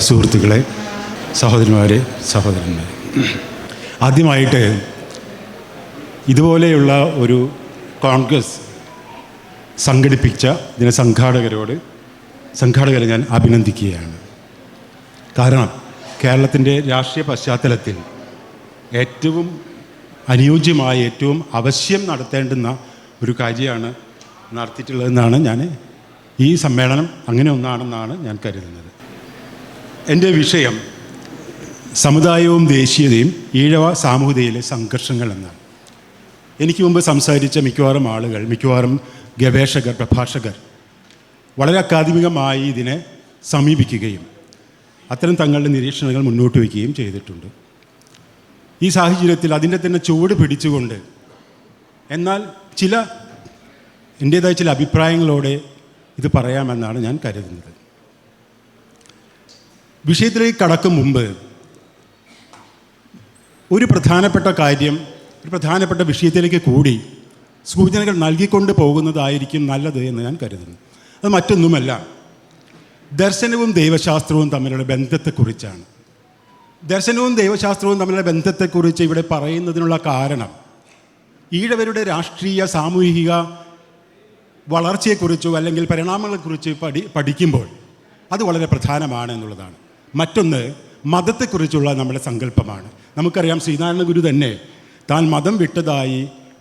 സുഹൃത്തുക്കളെ, സഹോദരന്മാരെ, സഹോദരന്മാരെ, ആദ്യമായിട്ട് ഇതുപോലെയുള്ള ഒരു കോൺഗ്രസ് സംഘടിപ്പിച്ച ഇതിനെ സംഘാടകരെ ഞാൻ അഭിനന്ദിക്കുകയാണ്. കാരണം കേരളത്തിൻ്റെ രാഷ്ട്രീയ പശ്ചാത്തലത്തിൽ ഏറ്റവും അനുയോജ്യമായ, ഏറ്റവും അവശ്യം നടത്തേണ്ടുന്ന ഒരു കാര്യമാണ് നടത്തിയിട്ടുള്ളതെന്നാണ് ഈ സമ്മേളനം അങ്ങനെ ഒന്നാണെന്നാണ് ഞാൻ കരുതുന്നത്. എൻ്റെ വിഷയം സമുദായവും ദേശീയതയും ഈഴവ സാമൂഹികതയിലെ സംഘർഷങ്ങൾ എന്നാണ്. എനിക്ക് മുമ്പ് സംസാരിച്ച മിക്കവാറും ഗവേഷകർ, പ്രഭാഷകർ വളരെ അക്കാദമികമായി ഇതിനെ സമീപിക്കുകയും അത്തരം തങ്ങളുടെ നിരീക്ഷണങ്ങൾ മുന്നോട്ട് വയ്ക്കുകയും ചെയ്തിട്ടുണ്ട്. ഈ സാഹചര്യത്തിൽ അതിൻ്റെ തന്നെ ചുവട് പിടിച്ചുകൊണ്ട് എന്നാൽ എൻ്റേതായ ചില അഭിപ്രായങ്ങളോടെ ഇത് പറയാമെന്നാണ് ഞാൻ കരുതുന്നത്. വിഷയത്തിലേക്ക് കടക്കും മുമ്പ് ഒരു പ്രധാനപ്പെട്ട വിഷയത്തിലേക്ക് കൂടി സൂചനകൾ നൽകിക്കൊണ്ട് പോകുന്നതായിരിക്കും നല്ലത് എന്ന് ഞാൻ കരുതുന്നു. അത് മറ്റൊന്നുമല്ല, ദർശനവും ദൈവശാസ്ത്രവും തമ്മിലുള്ള ബന്ധത്തെക്കുറിച്ചാണ്. ദർശനവും ദൈവശാസ്ത്രവും തമ്മിലുള്ള ബന്ധത്തെക്കുറിച്ച് ഇവിടെ പറയുന്നതിനുള്ള കാരണം ഈഴവരുടെ രാഷ്ട്രീയ സാമൂഹിക വളർച്ചയെക്കുറിച്ചോ അല്ലെങ്കിൽ പരിണാമങ്ങളെക്കുറിച്ച് പഠിക്കുമ്പോൾ അത് വളരെ പ്രധാനമാണ് എന്നുള്ളതാണ്. മറ്റൊന്ന് മതത്തെക്കുറിച്ചുള്ള നമ്മുടെ സങ്കല്പമാണ്. നമുക്കറിയാം, ശ്രീനാരായണ ഗുരു തന്നെ താൻ മതം വിട്ടതായി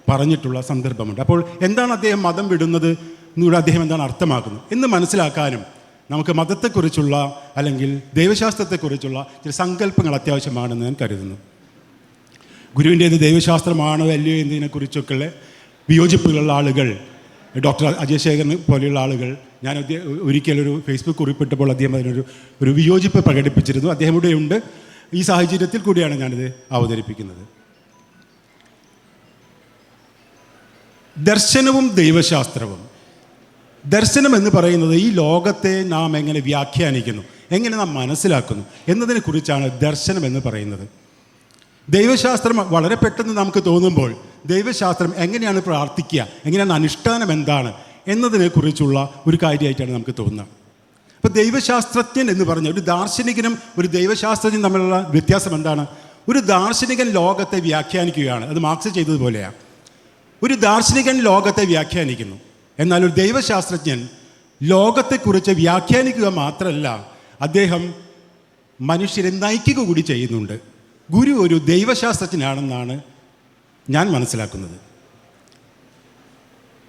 പറഞ്ഞിട്ടുള്ള സന്ദർഭമുണ്ട്. അപ്പോൾ എന്താണ് അദ്ദേഹം മതം വിടുന്നത് എന്നിവിടെ അദ്ദേഹം എന്താണ് അർത്ഥമാക്കുന്നത് എന്ന് മനസ്സിലാക്കാനും നമുക്ക് മതത്തെക്കുറിച്ചുള്ള അല്ലെങ്കിൽ ദൈവശാസ്ത്രത്തെക്കുറിച്ചുള്ള ചില സങ്കല്പങ്ങൾ അത്യാവശ്യമാണെന്ന് ഞാൻ കരുതുന്നു. ഗുരുവിൻ്റേത് ദൈവശാസ്ത്രമാണോ അല്ലയോ എന്നതിനെക്കുറിച്ചൊക്കെയുള്ള വിയോജിപ്പുകളുള്ള ആളുകൾ, ഡോക്ടർ അജയ് ശേഖരന് പോലെയുള്ള ആളുകൾ, ഞാൻ ഒരിക്കലൊരു ഫേസ്ബുക്ക് കുറിപ്പിട്ടപ്പോൾ അദ്ദേഹം അതിനൊരു വിയോജിപ്പ് പ്രകടിപ്പിച്ചിരുന്നു. അദ്ദേഹം ഇവിടെയുണ്ട്. ഈ സാഹചര്യത്തിൽ കൂടിയാണ് ഞാനിത് അവതരിപ്പിക്കുന്നത്. ദർശനവും ദൈവശാസ്ത്രവും. ദർശനം എന്ന് പറയുന്നത് ഈ ലോകത്തെ നാം എങ്ങനെ വ്യാഖ്യാനിക്കുന്നു, എങ്ങനെ നാം മനസ്സിലാക്കുന്നു എന്നതിനെ കുറിച്ചാണ് ദർശനം എന്ന് പറയുന്നത്. ദൈവശാസ്ത്രം വളരെ പെട്ടെന്ന് നമുക്ക് തോന്നുമ്പോൾ ദൈവശാസ്ത്രം എങ്ങനെയാണ് പ്രാർത്ഥിക്കുക, എങ്ങനെയാണ് അനുഷ്ഠാനം എന്താണ് എന്നതിനെക്കുറിച്ചുള്ള ഒരു കാര്യമായിട്ടാണ് നമുക്ക് തോന്നുന്നത്. അപ്പോൾ ദൈവശാസ്ത്രജ്ഞൻ എന്ന് പറഞ്ഞ ഒരു ദാർശനികനും ഒരു ദൈവശാസ്ത്രജ്ഞനും തമ്മിലുള്ള വ്യത്യാസം എന്താണ്? ഒരു ദാർശനികൻ ലോകത്തെ വ്യാഖ്യാനിക്കുകയാണ്. അത് മാർക്സ് ചെയ്തതുപോലെയാണ്. ഒരു ദാർശനികൻ ലോകത്തെ വ്യാഖ്യാനിക്കുന്നു. എന്നാൽ ഒരു ദൈവശാസ്ത്രജ്ഞൻ ലോകത്തെക്കുറിച്ച് വ്യാഖ്യാനിക്കുക മാത്രമല്ല, അദ്ദേഹം മനുഷ്യരെ നയിക്കുക കൂടി ചെയ്യുന്നുണ്ട്. ഗുരു ഒരു ദൈവശാസ്ത്രജ്ഞനാണെന്നാണ് ഞാൻ മനസ്സിലാക്കുന്നത്.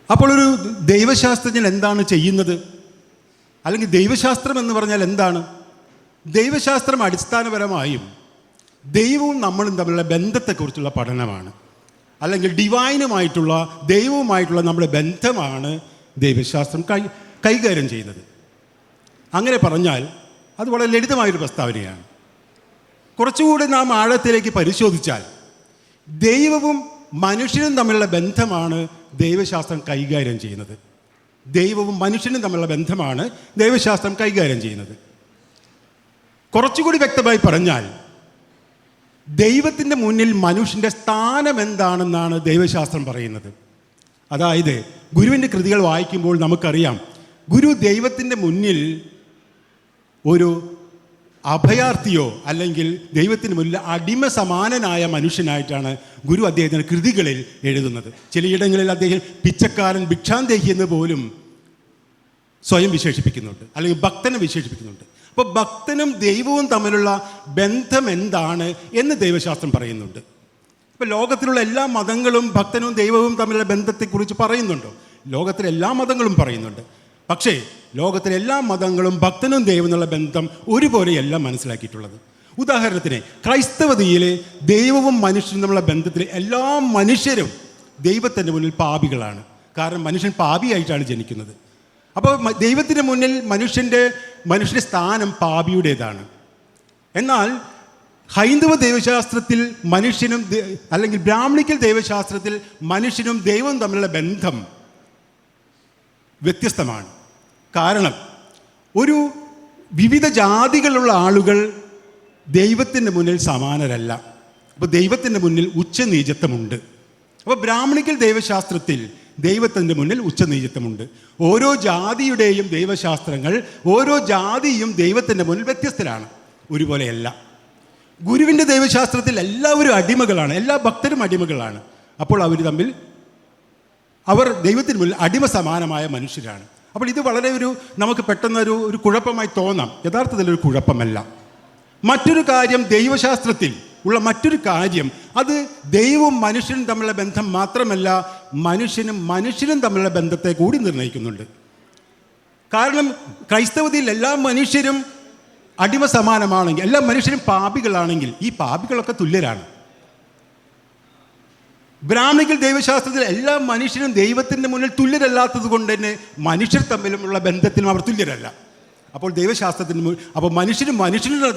അപ്പോൾ ഒരു ദൈവശാസ്ത്രജ്ഞൻ എന്താണ് ചെയ്യുന്നത്? അല്ലെങ്കിൽ ദൈവശാസ്ത്രം എന്ന് പറഞ്ഞാൽ എന്താണ്? ദൈവശാസ്ത്രം അടിസ്ഥാനപരമായും ദൈവവും നമ്മളും തമ്മിലുള്ള ബന്ധത്തെക്കുറിച്ചുള്ള പഠനമാണ്. അല്ലെങ്കിൽ ഡിവൈനുമായിട്ടുള്ള, ദൈവവുമായിട്ടുള്ള നമ്മുടെ ബന്ധമാണ് ദൈവശാസ്ത്രം കൈകാര്യം ചെയ്യുന്നത്. അങ്ങനെ പറഞ്ഞാൽ അത് വളരെ ലളിതമായൊരു പ്രസ്താവനയാണ്. കുറച്ചുകൂടി നാം ആഴത്തിലേക്ക് പരിശോധിച്ചാൽ ദൈവവും മനുഷ്യനും തമ്മിലുള്ള ബന്ധമാണ് ദൈവശാസ്ത്രം കൈകാര്യം ചെയ്യുന്നത്. ദൈവവും മനുഷ്യനും തമ്മിലുള്ള ബന്ധമാണ് ദൈവശാസ്ത്രം കൈകാര്യം ചെയ്യുന്നത്. കുറച്ചുകൂടി വ്യക്തമായി പറഞ്ഞാൽ ദൈവത്തിൻ്റെ മുന്നിൽ മനുഷ്യൻ്റെ സ്ഥാനം എന്താണെന്നാണ് ദൈവശാസ്ത്രം പറയുന്നത്. അതായത് ഗുരുവിൻ്റെ കൃതികൾ വായിക്കുമ്പോൾ നമുക്കറിയാം, ഗുരു ദൈവത്തിൻ്റെ മുന്നിൽ ഒരു അഭയാർത്ഥിയോ അല്ലെങ്കിൽ ദൈവത്തിന് മുന്നിൽ അടിമ സമാനനായ മനുഷ്യനായിട്ടാണ് ഗുരു അദ്ദേഹത്തിൻ്റെ കൃതികളിൽ എഴുതുന്നത്. ചിലയിടങ്ങളിൽ അദ്ദേഹം പിച്ചക്കാരൻ, ഭിക്ഷാന്തേഹി എന്ന് പോലും സ്വയം വിശേഷിപ്പിക്കുന്നുണ്ട്, അല്ലെങ്കിൽ ഭക്തനെ വിശേഷിപ്പിക്കുന്നുണ്ട്. അപ്പോൾ ഭക്തനും ദൈവവും തമ്മിലുള്ള ബന്ധം എന്താണ് എന്ന് ദൈവശാസ്ത്രം പറയുന്നുണ്ട്. ഇപ്പോൾ ലോകത്തിലുള്ള എല്ലാ മതങ്ങളും ഭക്തനും ദൈവവും തമ്മിലുള്ള ബന്ധത്തെക്കുറിച്ച് പറയുന്നുണ്ടോ? ലോകത്തിലെ എല്ലാ മതങ്ങളും പറയുന്നുണ്ട്. പക്ഷേ ലോകത്തിലെ എല്ലാ മതങ്ങളും ഭക്തനും ദൈവം എന്നുള്ള ബന്ധം ഒരുപോലെയല്ല മനസ്സിലാക്കിയിട്ടുള്ളത്. ഉദാഹരണത്തിന് ക്രൈസ്തവതയിലെ ദൈവവും മനുഷ്യനും തമ്മിലുള്ള ബന്ധത്തിൽ എല്ലാ മനുഷ്യരും ദൈവത്തിൻ്റെ മുന്നിൽ പാപികളാണ്. കാരണം മനുഷ്യൻ പാപിയായിട്ടാണ് ജനിക്കുന്നത്. അപ്പോൾ ദൈവത്തിൻ്റെ മുന്നിൽ മനുഷ്യൻ്റെ സ്ഥാനം പാപിയുടേതാണ്. എന്നാൽ ഹൈന്ദവ ദൈവശാസ്ത്രത്തിൽ മനുഷ്യനും, അല്ലെങ്കിൽ ബ്രാഹ്മണിക്കൽ ദൈവശാസ്ത്രത്തിൽ മനുഷ്യനും ദൈവവും തമ്മിലുള്ള ബന്ധം വ്യത്യസ്തമാണ്. കാരണം ഒരു വിവിധ ജാതികളുള്ള ആളുകൾ ദൈവത്തിൻ്റെ മുന്നിൽ സമാനരല്ല. അപ്പോൾ ദൈവത്തിൻ്റെ മുന്നിൽ ഉച്ചനീചത്വമുണ്ട്. അപ്പോൾ ബ്രാഹ്മണിക്കൽ ദൈവശാസ്ത്രത്തിൽ ദൈവത്തിൻ്റെ മുന്നിൽ ഉച്ചനീചത്വമുണ്ട്. ഓരോ ജാതിയുടെയും ദൈവശാസ്ത്രങ്ങൾ, ഓരോ ജാതിയും ദൈവത്തിൻ്റെ മുന്നിൽ വ്യത്യസ്തരാണ്, ഒരുപോലെയല്ല. ഗുരുവിൻ്റെ ദൈവശാസ്ത്രത്തിൽ എല്ലാവരും അടിമകളാണ്, എല്ലാ ഭക്തരും അടിമകളാണ്. അപ്പോൾ അവർ ദൈവത്തിന് മുന്നിൽ അടിമ സമാനമായ മനുഷ്യരാണ്. അപ്പോൾ ഇത് വളരെ നമുക്ക് പെട്ടെന്നൊരു കുഴപ്പമായി തോന്നാം. യഥാർത്ഥത്തിൽ ഒരു കുഴപ്പമല്ല. മറ്റൊരു കാര്യം, ദൈവശാസ്ത്രത്തിൽ ഉള്ള മറ്റൊരു കാര്യം, അത് ദൈവവും മനുഷ്യനും തമ്മിലുള്ള ബന്ധം മാത്രമല്ല, മനുഷ്യനും തമ്മിലുള്ള ബന്ധത്തെ കൂടി നിർണ്ണയിക്കുന്നുണ്ട്. കാരണം ക്രൈസ്തവതയിൽ എല്ലാ മനുഷ്യരും അടിമ സമാനമാണെങ്കിൽ, എല്ലാ മനുഷ്യരും പാപികളാണെങ്കിൽ ഈ പാപികളൊക്കെ തുല്യരാണ്. ബ്രാഹ്മണികൾ ദൈവശാസ്ത്രത്തിൽ എല്ലാ മനുഷ്യരും ദൈവത്തിൻ്റെ മുന്നിൽ തുല്യരല്ലാത്തത് കൊണ്ട് തന്നെ മനുഷ്യർ തമ്മിലുള്ള ബന്ധത്തിലും അവർ തുല്യരല്ല. അപ്പോൾ അപ്പോൾ മനുഷ്യനും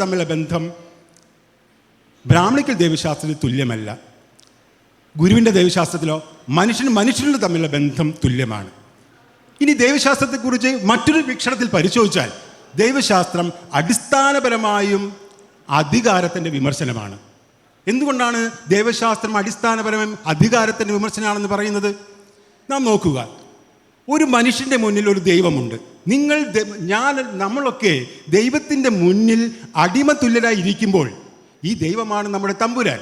തമ്മിലുള്ള ബന്ധം ബ്രാഹ്മണിക്കൽ ദൈവശാസ്ത്രത്തിൽ തുല്യമല്ല. ഗുരുവിൻ്റെ ദൈവശാസ്ത്രത്തിലോ മനുഷ്യനും തമ്മിലുള്ള ബന്ധം തുല്യമാണ്. ഇനി ദൈവശാസ്ത്രത്തെക്കുറിച്ച് മറ്റൊരു വീക്ഷണത്തിൽ പരിശോധിച്ചാൽ, ദൈവശാസ്ത്രം അടിസ്ഥാനപരമായും അധികാരത്തിൻ്റെ വിമർശനമാണ്. എന്തുകൊണ്ടാണ് ദൈവശാസ്ത്രം അടിസ്ഥാനപരമായും അധികാരത്തിൻ്റെ വിമർശനമാണെന്ന് പറയുന്നത്? നാം നോക്കുക, ഒരു മനുഷ്യൻ്റെ മുന്നിൽ ഒരു ദൈവമുണ്ട്. നമ്മളൊക്കെ ദൈവത്തിൻ്റെ മുന്നിൽ അടിമതുല്യരായി ഇരിക്കുമ്പോൾ ഈ ദൈവമാണ് നമ്മുടെ തമ്പുരാൻ.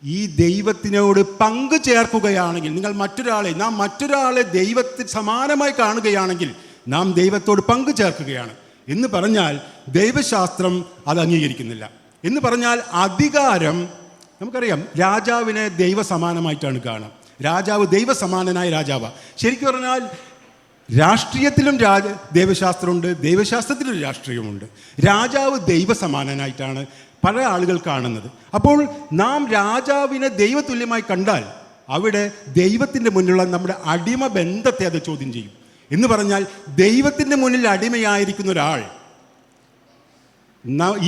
ഈ ദൈവത്തിനോട് പങ്കു ചേർക്കുകയാണെങ്കിൽ, നാം മറ്റൊരാളെ ദൈവത്തിന് സമാനമായി കാണുകയാണെങ്കിൽ നാം ദൈവത്തോട് പങ്കു ചേർക്കുകയാണ് എന്ന് പറഞ്ഞാൽ ദൈവശാസ്ത്രം അത് അംഗീകരിക്കുന്നില്ല. എന്ന് പറഞ്ഞാൽ അധികാരം, നമുക്കറിയാം, രാജാവിനെ ദൈവസമാനമായിട്ടാണ് കാണുക. രാജാവ് ദൈവസമാനനായ രാജാവാണ്. ശരിക്കും പറഞ്ഞാൽ രാഷ്ട്രീയത്തിലും ദൈവശാസ്ത്രമുണ്ട്, ദൈവശാസ്ത്രത്തിലും രാഷ്ട്രീയമുണ്ട്. രാജാവ് ദൈവസമാനനായിട്ടാണ് പല ആളുകൾ കാണുന്നത്. അപ്പോൾ നാം രാജാവിനെ ദൈവതുല്യമായി കണ്ടാൽ അവിടെ ദൈവത്തിൻ്റെ മുന്നിലുള്ള നമ്മുടെ അടിമ ബന്ധത്തെ അത് ചോദ്യം ചെയ്യും. എന്ന് പറഞ്ഞാൽ ദൈവത്തിൻ്റെ മുന്നിൽ അടിമയായിരിക്കുന്ന ഒരാൾ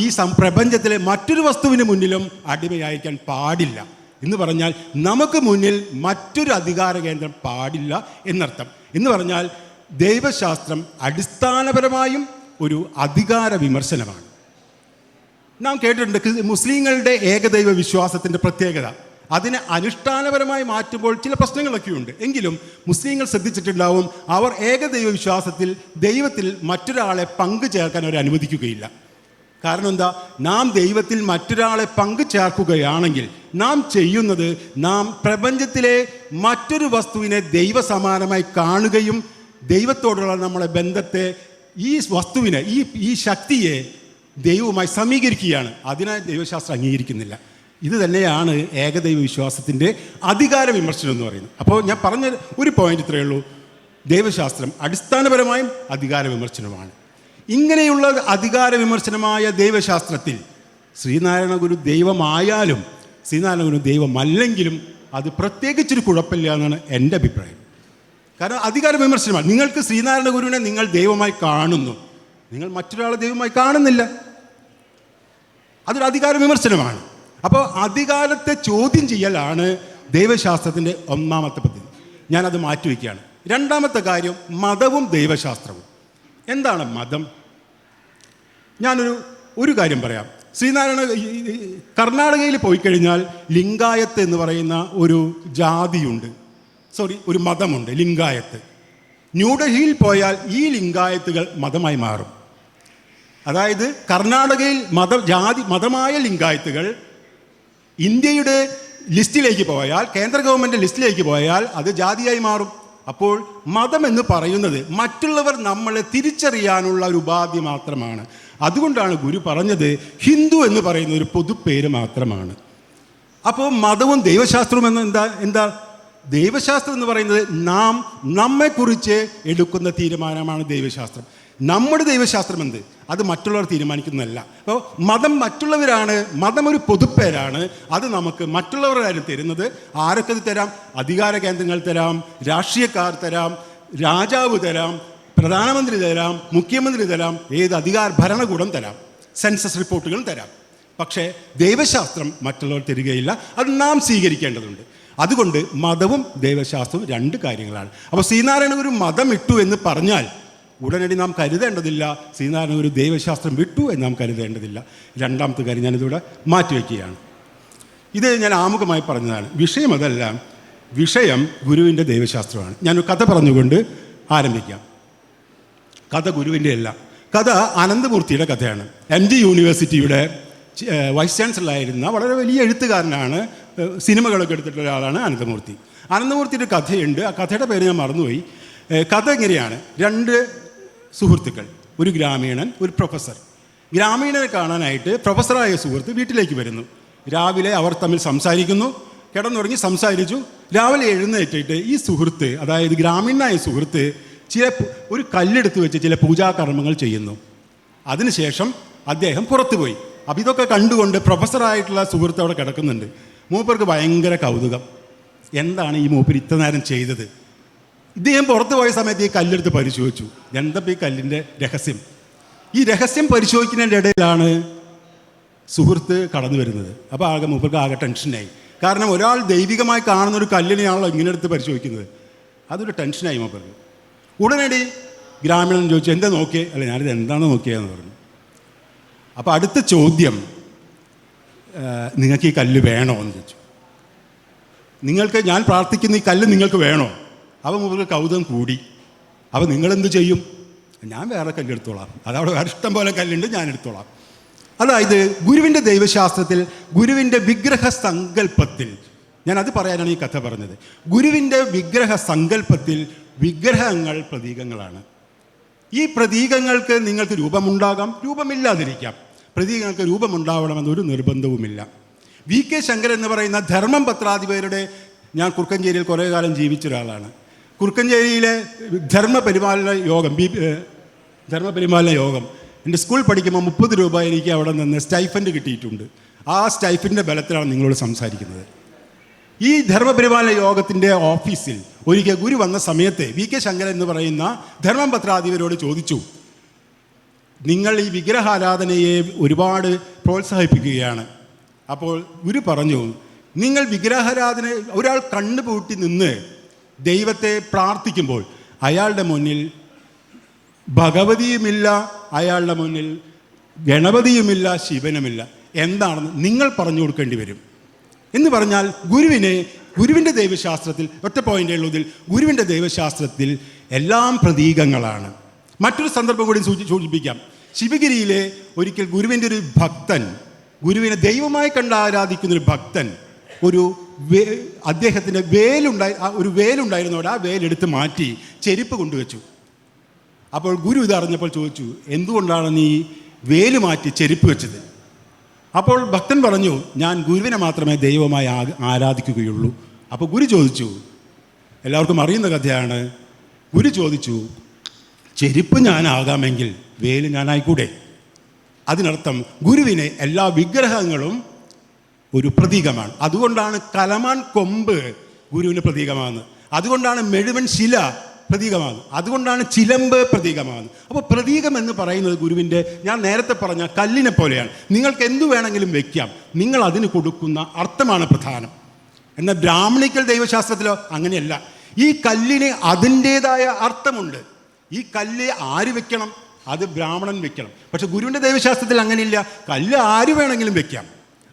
ഈ പ്രപഞ്ചത്തിലെ മറ്റൊരു വസ്തുവിന് മുന്നിലും അടിമയായിരിക്കാൻ പാടില്ല. എന്ന് പറഞ്ഞാൽ നമുക്ക് മുന്നിൽ മറ്റൊരു അധികാര കേന്ദ്രം പാടില്ല എന്നർത്ഥം. എന്ന് പറഞ്ഞാൽ ദൈവശാസ്ത്രം അടിസ്ഥാനപരമായും ഒരു അധികാര വിമർശനമാണ്. നാം കേട്ടിട്ടുണ്ട് മുസ്ലിങ്ങളുടെ ഏകദൈവ വിശ്വാസത്തിൻ്റെ പ്രത്യേകത. അതിനെ അനുഷ്ഠാനപരമായി മാറ്റുമ്പോൾ ചില പ്രശ്നങ്ങളൊക്കെയുണ്ട്. എങ്കിലും മുസ്ലിങ്ങൾ ശ്രദ്ധിച്ചിട്ടുണ്ടാവും, അവർ ഏകദൈവ വിശ്വാസത്തിൽ ദൈവത്തിൽ മറ്റൊരാളെ പങ്കു ചേർക്കാൻ അവർ അനുവദിക്കുകയില്ല. കാരണം എന്താ? നാം ദൈവത്തിൽ മറ്റൊരാളെ പങ്കു ചേർക്കുകയാണെങ്കിൽ നാം ചെയ്യുന്നത്, നാം പ്രപഞ്ചത്തിലെ മറ്റൊരു വസ്തുവിനെ ദൈവസമാനമായി കാണുകയും ദൈവത്തോടുള്ള നമ്മുടെ ബന്ധത്തെ, ഈ വസ്തുവിനെ, ഈ ശക്തിയെ ദൈവവുമായി സമീകരിക്കുകയാണ്. അതിനെ ദൈവശാസ്ത്രം അംഗീകരിക്കുന്നില്ല. ഇത് തന്നെയാണ് ഏകദൈവ വിശ്വാസത്തിൻ്റെ അധികാര വിമർശനം എന്ന് പറയുന്നത്. അപ്പോൾ ഞാൻ പറഞ്ഞ ഒരു പോയിന്റ് ഇത്രയേ ഉള്ളൂ, ദൈവശാസ്ത്രം അടിസ്ഥാനപരമായും അധികാര വിമർശനമാണ്. ഇങ്ങനെയുള്ള അധികാര വിമർശനമായ ദൈവശാസ്ത്രത്തിൽ ശ്രീനാരായണ ഗുരു ദൈവമായാലും ശ്രീനാരായണ ഗുരു ദൈവമല്ലെങ്കിലും അത് പ്രത്യേകിച്ചൊരു കുഴപ്പമില്ല എന്നാണ് എൻ്റെ അഭിപ്രായം. കാരണം അധികാര വിമർശനമാണ്. നിങ്ങൾക്ക് ശ്രീനാരായണ ഗുരുവിനെ നിങ്ങൾ ദൈവമായി കാണുന്നു, നിങ്ങൾ മറ്റൊരാളെ ദൈവമായി കാണുന്നില്ല, അതൊരു അധികാര വിമർശനമാണ്. അപ്പോൾ അധികാരത്തെ ചോദ്യം ചെയ്യലാണ് ദൈവശാസ്ത്രത്തിൻ്റെ ഒന്നാമത്തെ പദ്ധതി. ഞാനത് മാറ്റിവെക്കുകയാണ്. രണ്ടാമത്തെ കാര്യം, മതവും ദൈവശാസ്ത്രവും. എന്താണ് മതം? ഞാനൊരു കാര്യം പറയാം. കർണാടകയിൽ പോയി കഴിഞ്ഞാൽ ലിംഗായത്ത് എന്ന് പറയുന്ന ഒരു ജാതിയുണ്ട്, ഒരു മതമുണ്ട്, ലിംഗായത്ത്. ന്യൂഡൽഹിയിൽ പോയാൽ ഈ ലിംഗായത്തുകൾ മതമായി മാറും. അതായത് കർണാടകയിൽ മതമായ ലിംഗായത്തുകൾ ഇന്ത്യയുടെ ലിസ്റ്റിലേക്ക് പോയാൽ, കേന്ദ്ര ഗവൺമെൻറ് ലിസ്റ്റിലേക്ക് പോയാൽ അത് ജാതിയായി മാറും. അപ്പോൾ മതം എന്ന് പറയുന്നത് മറ്റുള്ളവർ നമ്മളെ തിരിച്ചറിയാനുള്ള ഒരു ഉപാധി മാത്രമാണ്. അതുകൊണ്ടാണ് ഗുരു പറഞ്ഞത് ഹിന്ദു എന്ന് പറയുന്ന ഒരു പൊതുപ്പേര് മാത്രമാണ്. അപ്പോൾ മതവും ദൈവശാസ്ത്രവും എന്താ? ദൈവശാസ്ത്രം എന്ന് പറയുന്നത് നമ്മെക്കുറിച്ച് എടുക്കുന്ന തീരുമാനമാണ് ദൈവശാസ്ത്രം. നമ്മുടെ ദൈവശാസ്ത്രം എന്ത്? അത് മറ്റുള്ളവർ തീരുമാനിക്കുന്നതല്ല. അപ്പോൾ മതം ഒരു പൊതുപ്പേരാണ്. അത് നമുക്ക് മറ്റുള്ളവരാരും തരുന്നത്. ആരൊക്കെ തരാം? അധികാര കേന്ദ്രങ്ങൾ തരാം, രാഷ്ട്രീയക്കാർ തരാം, രാജാവ് തരാം, പ്രധാനമന്ത്രി തരാം, മുഖ്യമന്ത്രി തരാം, ഭരണകൂടം തരാം, സെൻസസ് റിപ്പോർട്ടുകൾ തരാം. പക്ഷേ ദൈവശാസ്ത്രം മറ്റുള്ളവർ തരികയില്ല. അത് നാം സ്വീകരിക്കേണ്ടതുണ്ട്. അതുകൊണ്ട് മതവും ദൈവശാസ്ത്രവും രണ്ട് കാര്യങ്ങളാണ്. അപ്പോൾ ശ്രീനാരായണ ഗുരു മതം ഇട്ടു എന്ന് പറഞ്ഞാൽ ഉടനടി നാം കരുതേണ്ടതില്ല ശ്രീനാരായണ ഗുരു ദൈവശാസ്ത്രം വിട്ടു എന്ന് നാം കരുതേണ്ടതില്ല. രണ്ടാമത്തെ കാര്യം ഞാനിതിവിടെ മാറ്റിവെക്കുകയാണ്. ഇത് ഞാൻ ആമുഖമായി പറഞ്ഞതാണ്. വിഷയം അതല്ല. വിഷയം ഗുരുവിൻ്റെ ദൈവശാസ്ത്രമാണ്. ഞാനൊരു കഥ പറഞ്ഞുകൊണ്ട് ആരംഭിക്കാം. കഥ ഗുരുവിൻ്റെ അല്ല, കഥ അനന്തമൂർത്തിയുടെ കഥയാണ്. MG യൂണിവേഴ്സിറ്റിയുടെ വൈസ് ചാൻസലറായിരുന്ന വളരെ വലിയ എഴുത്തുകാരനാണ്. സിനിമകളൊക്കെ എടുത്തിട്ടുള്ള ഒരാളാണ് അനന്തമൂർത്തി. അനന്തമൂർത്തിയുടെ കഥയുണ്ട്. ആ കഥയുടെ പേര് ഞാൻ മറന്നുപോയി. കഥ ഇങ്ങനെയാണ്: 2 സുഹൃത്തുക്കൾ, ഒരു ഗ്രാമീണൻ, ഒരു പ്രൊഫസർ. ഗ്രാമീണനെ കാണാനായിട്ട് പ്രൊഫസറായ സുഹൃത്ത് വീട്ടിലേക്ക് വരുന്നു. രാവിലെ അവർ തമ്മിൽ സംസാരിക്കുന്നു, കിടന്നുറങ്ങി സംസാരിച്ചു. രാവിലെ എഴുന്നേറ്റിട്ട് ഈ സുഹൃത്ത്, അതായത് ഗ്രാമീണനായ സുഹൃത്ത്, ഒരു കല്ലെടുത്ത് വെച്ച് ചില പൂജാകർമ്മങ്ങൾ ചെയ്യുന്നു. അതിനുശേഷം അദ്ദേഹം പുറത്തുപോയി. അപ്പം ഇതൊക്കെ കണ്ടുകൊണ്ട് പ്രൊഫസറായിട്ടുള്ള സുഹൃത്ത് അവിടെ കിടക്കുന്നുണ്ട്. മൂപ്പർക്ക് ഭയങ്കര കൗതുകം, എന്താണ് ഈ മൂപ്പർ ഇത്ര നേരം ചെയ്തത്? ഇദ്ദേഹം പുറത്തു പോയ സമയത്ത് ഈ കല്ലെടുത്ത് പരിശോധിച്ചു. എന്താ ഈ കല്ലിൻ്റെ രഹസ്യം? ഈ രഹസ്യം പരിശോധിക്കുന്നതിൻ്റെ ഇടയിലാണ് സുഹൃത്ത് കടന്നു വരുന്നത്. അപ്പോൾ മൂപ്പർക്ക് ആകെ ടെൻഷനായി. കാരണം ഒരാൾ ദൈവികമായി കാണുന്ന ഒരു കല്ലിനെയാണല്ലോ ഇങ്ങനെ എടുത്ത് പരിശോധിക്കുന്നത്. അതൊരു ടെൻഷനായി മൂപ്പർക്ക്. ഉടനടി ഗ്രാമീണൻ ചോദിച്ചു, എന്താ നോക്കിയേ? അല്ല, ഞാനിത് എന്താണെന്ന് നോക്കിയതെന്ന് പറഞ്ഞു. അപ്പോൾ അടുത്ത ചോദ്യം, നിങ്ങൾക്ക് ഈ കല്ല് വേണോ എന്ന് ചോദിച്ചു. ഞാൻ പ്രാർത്ഥിക്കുന്ന ഈ കല്ല് നിങ്ങൾക്ക് വേണോ? അപ്പോൾ മൂപ്പർക്ക് കൗതുകം കൂടി. അപ്പോൾ നിങ്ങളെന്ത് ചെയ്യും? ഞാൻ വേറെ കല്ലെടുത്തോളാം, അതവിടെ വേറെ ഇഷ്ടം പോലെ കല്ലുണ്ട്, ഞാൻ എടുത്തോളാം. അതായത് ഗുരുവിൻ്റെ ദൈവശാസ്ത്രത്തിൽ, ഗുരുവിൻ്റെ വിഗ്രഹ സങ്കല്പത്തിൽ, ഞാനത് പറയാനാണ് ഈ കഥ പറഞ്ഞത്. ഗുരുവിൻ്റെ വിഗ്രഹ സങ്കല്പത്തിൽ വിഗ്രഹങ്ങൾ പ്രതീകങ്ങളാണ്. ഈ പ്രതീകങ്ങൾക്ക് നിങ്ങൾക്ക് രൂപമുണ്ടാകാം, രൂപമില്ലാതിരിക്കാം. പ്രതീകങ്ങൾക്ക് രൂപമുണ്ടാവണമെന്നൊരു നിർബന്ധവുമില്ല. VK ശങ്കരൻ എന്ന് പറയുന്ന ധർമ്മം പത്രാധിപരുടെ, ഞാൻ കുറുക്കഞ്ചേരിയിൽ കുറേ കാലം ജീവിച്ച ഒരാളാണ്. കുറുക്കഞ്ചേരിയിലെ ധർമ്മപരിപാലന യോഗം എൻ്റെ സ്കൂൾ പഠിക്കുമ്പോൾ 30 രൂപ എനിക്ക് അവിടെ നിന്ന് സ്റ്റൈഫൻഡ് കിട്ടിയിട്ടുണ്ട്. ആ സ്റ്റൈഫൻഡിൻ്റെ ബലത്തിലാണ് നിങ്ങളോട് സംസാരിക്കുന്നത്. ഈ ധർമ്മപരിപാലന യോഗത്തിൻ്റെ ഓഫീസിൽ ഒരിക്കൽ ഗുരു വന്ന സമയത്ത് VK ശങ്കരൻ എന്ന് പറയുന്ന ധർമ്മം പത്രാധിപരോട് ചോദിച്ചു, നിങ്ങൾ ഈ വിഗ്രഹാരാധനയെ ഒരുപാട് പ്രോത്സാഹിപ്പിക്കുകയാണ്. അപ്പോൾ ഗുരു പറഞ്ഞു, നിങ്ങൾ വിഗ്രഹാരാധന, ഒരാൾ കണ്ണുപൂട്ടി നിന്ന് ദൈവത്തെ പ്രാർത്ഥിക്കുമ്പോൾ അയാളുടെ മുന്നിൽ ഭഗവതിയുമില്ല, അയാളുടെ മുന്നിൽ ഗണപതിയുമില്ല, ശിവനുമില്ല. എന്താണെന്ന് നിങ്ങൾ പറഞ്ഞു കൊടുക്കേണ്ടി വരും എന്ന് പറഞ്ഞാൽ, ഗുരുവിൻ്റെ ദൈവശാസ്ത്രത്തിൽ, ഒറ്റ പോയിൻ്റേ ഉള്ളതിൽ, ഗുരുവിൻ്റെ ദൈവശാസ്ത്രത്തിൽ എല്ലാം പ്രതീകങ്ങളാണ്. മറ്റൊരു സന്ദർഭം കൂടി സൂചിപ്പിക്കാം. ശിവഗിരിയിലെ ഒരിക്കൽ ഗുരുവിൻ്റെ ഒരു ഭക്തൻ, ഗുരുവിനെ ദൈവമായി കണ്ട് ആരാധിക്കുന്നൊരു ഭക്തൻ, അദ്ദേഹത്തിൻ്റെ ഒരു വേലുണ്ടായിരുന്നോടെ ആ വേലെടുത്ത് മാറ്റി ചെരുപ്പ് കൊണ്ടുവച്ചു. അപ്പോൾ ഗുരു ഇതറിഞ്ഞപ്പോൾ ചോദിച്ചു, എന്തുകൊണ്ടാണ് നീ വേല് മാറ്റി ചെരുപ്പ് വെച്ചത്? അപ്പോൾ ഭക്തൻ പറഞ്ഞു, ഞാൻ ഗുരുവിനെ മാത്രമേ ദൈവമായി ആരാധിക്കുകയുള്ളൂ. അപ്പോൾ ഗുരു ചോദിച്ചു, എല്ലാവർക്കും അറിയുന്ന കഥയാണ്, ഗുരു ചോദിച്ചു, ചെരുപ്പ് ഞാനാകാമെങ്കിൽ വേല് ഞാനായിക്കൂടെ? അതിനർത്ഥം ഗുരുവിനെ എല്ലാ വിഗ്രഹങ്ങളും ഒരു പ്രതീകമാണ്. അതുകൊണ്ടാണ് കലമാൻ കൊമ്പ് ഗുരുവിന് പ്രതീകമാണ്. അതുകൊണ്ടാണ് മെഴുവൻ ശില പ്രതീകമാണ്. അതുകൊണ്ടാണ് ചിലമ്പ് പ്രതീകമാണ്. അപ്പോൾ പ്രതീകം എന്ന് പറയുന്നത് ഗുരുവിൻ്റെ, ഞാൻ നേരത്തെ പറഞ്ഞ കല്ലിനെ പോലെയാണ്. നിങ്ങൾക്ക് എന്തു വേണമെങ്കിലും വയ്ക്കാം, നിങ്ങൾ അതിന് കൊടുക്കുന്ന അർത്ഥമാണ് പ്രധാനം. എന്നാൽ ബ്രാഹ്മണിക്കൽ ദൈവശാസ്ത്രത്തിലോ അങ്ങനെയല്ല. ഈ കല്ലിന് അതിൻ്റേതായ അർത്ഥമുണ്ട്. ഈ കല്ല് ആര് വെക്കണം? അത് ബ്രാഹ്മണൻ വെക്കണം. പക്ഷെ ഗുരുവിൻ്റെ ദൈവശാസ്ത്രത്തിൽ അങ്ങനെയില്ല. കല്ല് ആര് വേണമെങ്കിലും വെക്കാം,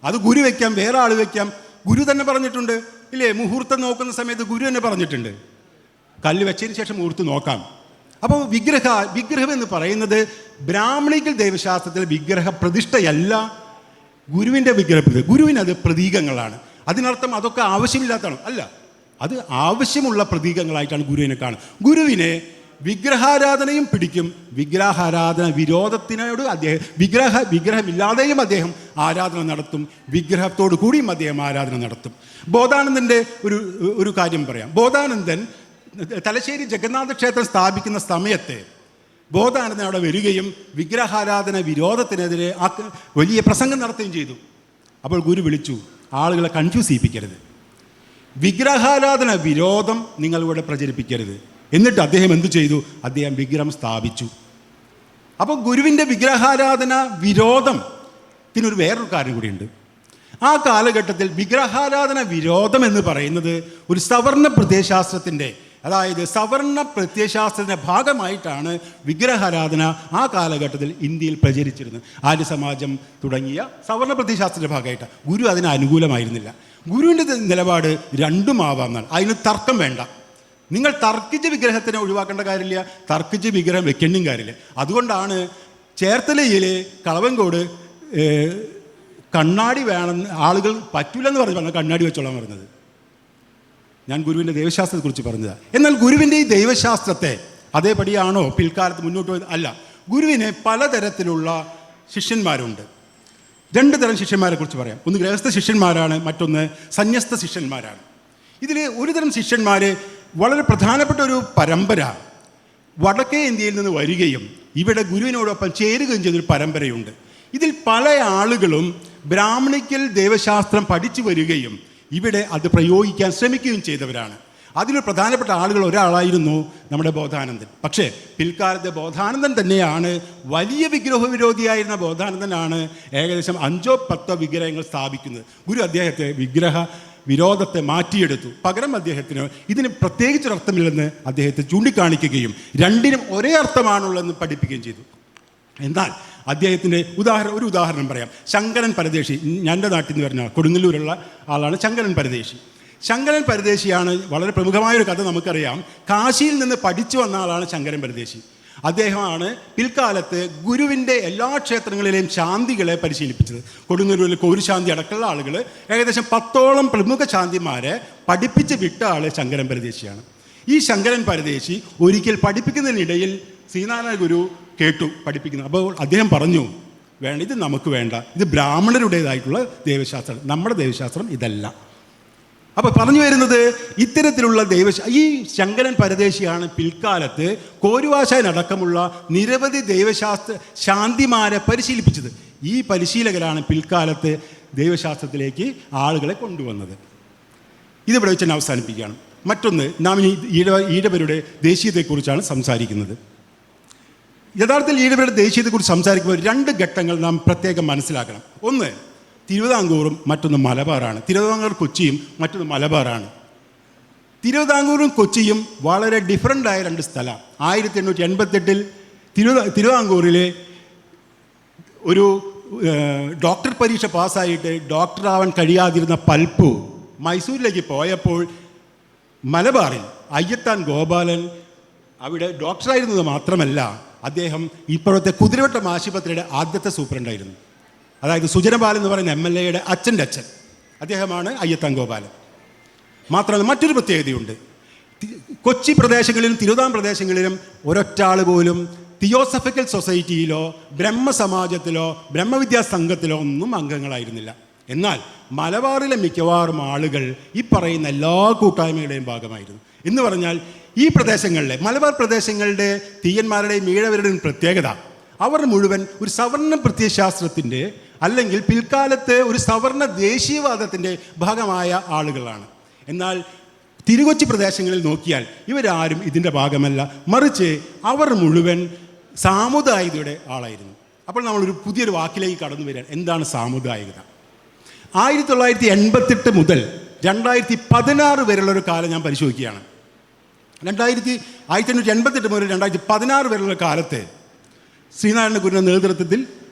അത് ഗുരു വെക്കാം, വേറെ ആൾ വെക്കാം. ഗുരു തന്നെ പറഞ്ഞിട്ടുണ്ട് ഇല്ലേ? മുഹൂർത്തം നോക്കുന്ന സമയത്ത് ഗുരു തന്നെ പറഞ്ഞിട്ടുണ്ട്, കല്ല് വെച്ചതിന് ശേഷം മുഹൂർത്തം നോക്കാം. അപ്പോൾ വിഗ്രഹം എന്ന് പറയുന്നത് ബ്രാഹ്മണിക്കൽ ദൈവശാസ്ത്രത്തിൽ വിഗ്രഹ പ്രതിഷ്ഠയല്ല, ഗുരുവിൻ്റെ ഗുരുവിനത് പ്രതീകങ്ങളാണ്. അതിനർത്ഥം അതൊക്കെ ആവശ്യമില്ലാത്തതാണ് അല്ല, അത് ആവശ്യമുള്ള പ്രതീകങ്ങളായിട്ടാണ് ഗുരുവിനെ കാണുന്നത്. ഗുരുവിനെ വിഗ്രഹാരാധനയും പിടിക്കും, വിഗ്രഹാരാധന വിരോധത്തിനോട് അദ്ദേഹം വിഗ്രഹമില്ലാതെയും അദ്ദേഹം ആരാധന നടത്തും, വിഗ്രഹത്തോടു കൂടിയും അദ്ദേഹം ആരാധന നടത്തും. ബോധാനന്ദൻ്റെ ഒരു കാര്യം പറയാം. ബോധാനന്ദൻ തലശ്ശേരി ജഗന്നാഥ ക്ഷേത്രം സ്ഥാപിക്കുന്ന സമയത്ത് ബോധാനന്ദൻ അവിടെ വരികയും വിഗ്രഹാരാധന വിരോധത്തിനെതിരെ വലിയ പ്രസംഗം നടത്തുകയും ചെയ്തു. അപ്പോൾ ഗുരു വിളിച്ചു, ആളുകളെ കൺഫ്യൂസ് ചെയ്യിപ്പിക്കരുത്, വിഗ്രഹാരാധന വിരോധം നിങ്ങളിവിടെ പ്രചരിപ്പിക്കരുത്. എന്നിട്ട് അദ്ദേഹം എന്തു ചെയ്തു? അദ്ദേഹം വിഗ്രഹം സ്ഥാപിച്ചു. അപ്പോൾ ഗുരുവിൻ്റെ വിഗ്രഹാരാധന വിരോധത്തിനൊരു വേറൊരു കാര്യം കൂടിയുണ്ട്. ആ കാലഘട്ടത്തിൽ വിഗ്രഹാരാധന വിരോധം എന്ന് പറയുന്നത് ഒരു സവർണ പ്രത്യയശാസ്ത്രത്തിൻ്റെ, അതായത് സവർണ പ്രത്യയശാസ്ത്രത്തിൻ്റെ ഭാഗമായിട്ടാണ് വിഗ്രഹാരാധന ആ കാലഘട്ടത്തിൽ ഇന്ത്യയിൽ പ്രചരിച്ചിരുന്നത്. ആര്യസമാജം തുടങ്ങിയ സവർണ പ്രത്യയശാസ്ത്രത്തിൻ്റെ ഭാഗമായിട്ടാണ്. ഗുരു അതിന് അനുകൂലമായിരുന്നില്ല. ഗുരുവിൻ്റെ നിലപാട് രണ്ടുമാവാമെന്നാണ്. അതിന് തർക്കം വേണ്ട. നിങ്ങൾ തർക്കിച്ച് വിഗ്രഹത്തിനെ ഒഴിവാക്കേണ്ട കാര്യമില്ല, തർക്കിച്ച് വിഗ്രഹം വെക്കേണ്ടും കാര്യമില്ല. അതുകൊണ്ടാണ് ചേർത്തലയിൽ കളവങ്കോട് കണ്ണാടി വേണമെന്ന് ആളുകൾ പറ്റൂലെന്ന് പറഞ്ഞാൽ കണ്ണാടി വെച്ചോളാൻ പറഞ്ഞത്. ഞാൻ ഗുരുവിൻ്റെ ദൈവശാസ്ത്രത്തെക്കുറിച്ച് പറഞ്ഞതാണ്. എന്നാൽ ഗുരുവിൻ്റെ ഈ ദൈവശാസ്ത്രത്തെ അതേപടിയാണോ പിൽക്കാലത്ത് മുന്നോട്ട് പോയത്? അല്ല. ഗുരുവിന് പലതരത്തിലുള്ള ശിഷ്യന്മാരുണ്ട്. രണ്ട് തരം ശിഷ്യന്മാരെ കുറിച്ച് പറയാം. ഒന്ന് ഗൃഹസ്ഥ ശിഷ്യന്മാരാണ്, മറ്റൊന്ന് സന്യസ്ത ശിഷ്യന്മാരാണ്. ഇതിൽ ഒരു തരം ശിഷ്യന്മാർ വളരെ പ്രധാനപ്പെട്ട ഒരു പരമ്പര വടക്കേ ഇന്ത്യയിൽ നിന്ന് വരികയും ഇവിടെ ഗുരുവിനോടൊപ്പം ചേരുകയും ചെയ്തൊരു പരമ്പരയുണ്ട്. ഇതിൽ പല ആളുകളും ബ്രാഹ്മണിക്കൽ ദൈവശാസ്ത്രം പഠിച്ചു വരികയും ഇവിടെ അത് പ്രയോഗിക്കാൻ ശ്രമിക്കുകയും ചെയ്തവരാണ്. അതിലൊരു പ്രധാനപ്പെട്ട ആളുകൾ ഒരാളായിരുന്നു നമ്മുടെ ബോധാനന്ദൻ. പക്ഷേ പിൽക്കാലത്തെ ബോധാനന്ദൻ തന്നെയാണ്, വലിയ വിഗ്രഹ വിരോധിയായിരുന്ന ബോധാനന്ദനാണ് ഏകദേശം 5-10 വിഗ്രഹങ്ങൾ സ്ഥാപിക്കുന്നത്. ഗുരു അദ്ദേഹത്തെ വിഗ്രഹ വിരോധത്തെ മാറ്റിയെടുത്തു. പകരം അദ്ദേഹത്തിന് ഇതിന് പ്രത്യേകിച്ചൊരർത്ഥമില്ലെന്ന് അദ്ദേഹത്തെ ചൂണ്ടിക്കാണിക്കുകയും രണ്ടിനും ഒരേ അർത്ഥമാണുള്ളതെന്ന് പഠിപ്പിക്കുകയും ചെയ്തു. എന്നാൽ അദ്ദേഹത്തിൻ്റെ ഒരു ഉദാഹരണം പറയാം. ശങ്കരൻ പരദേശി, എൻ്റെ നാട്ടിൽ നിന്ന് വരുന്ന കൊടുങ്ങല്ലൂരുള്ള ആളാണ് ശങ്കരൻ പരദേശി. ശങ്കരൻ പരദേശിയാണ്, വളരെ പ്രമുഖമായൊരു കഥ നമുക്കറിയാം. കാശിയിൽ നിന്ന് പഠിച്ചു വന്ന ആളാണ് ശങ്കരൻ പരദേശി. അദ്ദേഹമാണ് പിൽക്കാലത്ത് ഗുരുവിൻ്റെ എല്ലാ ക്ഷേത്രങ്ങളിലെയും ശാന്തികളെ പരിശീലിപ്പിച്ചത്. കൊടുങ്ങല്ലൂരിൽ കോരുശാന്തി അടക്കമുള്ള ആളുകൾ ഏകദേശം 10ഓളം പ്രമുഖ ശാന്തിമാരെ പഠിപ്പിച്ച് വിട്ട ആൾ ശങ്കരൻ പരദേശിയാണ്. ഈ ശങ്കരൻ പരദേശി ഒരിക്കൽ പഠിപ്പിക്കുന്നതിനിടയിൽ ശ്രീനാരായണ ഗുരു കേട്ടു പഠിപ്പിക്കുന്നത്. അപ്പോൾ അദ്ദേഹം പറഞ്ഞു, വേണ്ട, ഇത് നമുക്ക് വേണ്ട, ഇത് ബ്രാഹ്മണരുടേതായിട്ടുള്ള ദൈവശാസ്ത്രം, നമ്മുടെ ദൈവശാസ്ത്രം ഇതല്ല. അപ്പോൾ പറഞ്ഞു വരുന്നത് ഇത്തരത്തിലുള്ള ഈ ശങ്കരൻ പരദേശിയാണ് പിൽക്കാലത്ത് കോരുവാശാനടക്കമുള്ള നിരവധി ശാന്തിമാരെ പരിശീലിപ്പിച്ചത്. ഈ പരിശീലകരാണ് പിൽക്കാലത്ത് ദൈവശാസ്ത്രത്തിലേക്ക് ആളുകളെ കൊണ്ടുവന്നത്. ഇതിവിടെ വെച്ച് തന്നെ അവസാനിപ്പിക്കുകയാണ്. മറ്റൊന്ന്, നാം ഈ ഈഴവരുടെ ദേശീയതയെക്കുറിച്ചാണ് സംസാരിക്കുന്നത്. യഥാർത്ഥത്തിൽ ഈഴവരുടെ ദേശീയതയെക്കുറിച്ച് സംസാരിക്കുമ്പോൾ 2 ഘട്ടങ്ങൾ നാം പ്രത്യേകം മനസ്സിലാക്കണം. ഒന്ന് തിരുവിതാംകൂറും മറ്റൊന്ന് മലബാറാണ്. തിരുവിതാംകൂർ കൊച്ചിയും മറ്റൊന്ന് മലബാറാണ്. തിരുവിതാംകൂറും കൊച്ചിയും വളരെ ഡിഫറൻ്റായ 2 സ്ഥലമാണ്. 1888 തിരുവിതാംകൂറിലെ ഒരു ഡോക്ടർ പരീക്ഷ പാസ്സായിട്ട് ഡോക്ടറാവാൻ കഴിയാതിരുന്ന പൽപ്പു മൈസൂരിലേക്ക് പോയപ്പോൾ മലബാറിൽ അയ്യത്താൻ ഗോപാലൻ അവിടെ ഡോക്ടറായിരുന്നത് മാത്രമല്ല, അദ്ദേഹം ഇപ്പോഴത്തെ കുതിരവട്ടം ആശുപത്രിയുടെ ആദ്യത്തെ സൂപ്രണ്ടായിരുന്നു. അതായത് സുജനപാലൻ എന്ന് പറയുന്ന MLA-യുടെ അച്ഛൻ്റെ അച്ഛൻ അദ്ദേഹമാണ് അയ്യത്താൻ ഗോപാലൻ. മാത്രമല്ല മറ്റൊരു പ്രത്യേകതയുണ്ട്. കൊച്ചി പ്രദേശങ്ങളിലും തിരുവിതാംകൂർ പ്രദേശങ്ങളിലും ഒരൊറ്റ ആൾ പോലും തിയോസഫിക്കൽ സൊസൈറ്റിയിലോ ബ്രഹ്മസമാജത്തിലോ ബ്രഹ്മവിദ്യാ സംഘത്തിലോ ഒന്നും അംഗങ്ങളായിരുന്നില്ല. എന്നാൽ മലബാറിലെ മിക്കവാറും ആളുകൾ ഈ പറയുന്ന എല്ലാ കൂട്ടായ്മയുടെയും ഭാഗമായിരുന്നു. എന്ന് പറഞ്ഞാൽ ഈ പ്രദേശങ്ങളിലെ മലബാർ പ്രദേശങ്ങളുടെ തീയന്മാരുടെയും ഈഴവരുടെയും പ്രത്യേകത, അവർ മുഴുവൻ ഒരു സവർണ പ്രത്യയശാസ്ത്രത്തിൻ്റെ അല്ലെങ്കിൽ പിൽക്കാലത്ത് ഒരു സവർണ ദേശീയവാദത്തിൻ്റെ ഭാഗമായ ആളുകളാണ്. എന്നാൽ തിരുകൊച്ചി പ്രദേശങ്ങളിൽ നോക്കിയാൽ ഇവരാരും ഇതിൻ്റെ ഭാഗമല്ല, മറിച്ച് അവർ മുഴുവൻ സാമുദായികതയുടെ ആളായിരുന്നു. അപ്പോൾ നമ്മളൊരു പുതിയൊരു വാക്കിലേക്ക് കടന്നു വരികയാണ്. എന്താണ് സാമുദായികത? 1988 മുതൽ 2016 വരെയുള്ളൊരു കാലം ഞാൻ പരിശോധിക്കുകയാണ്. 1888 മുതൽ 2016 വരെയുള്ള കാലത്ത് ശ്രീനാരായണ ഗുരുവിൻ്റെ നേതൃത്വത്തിൽ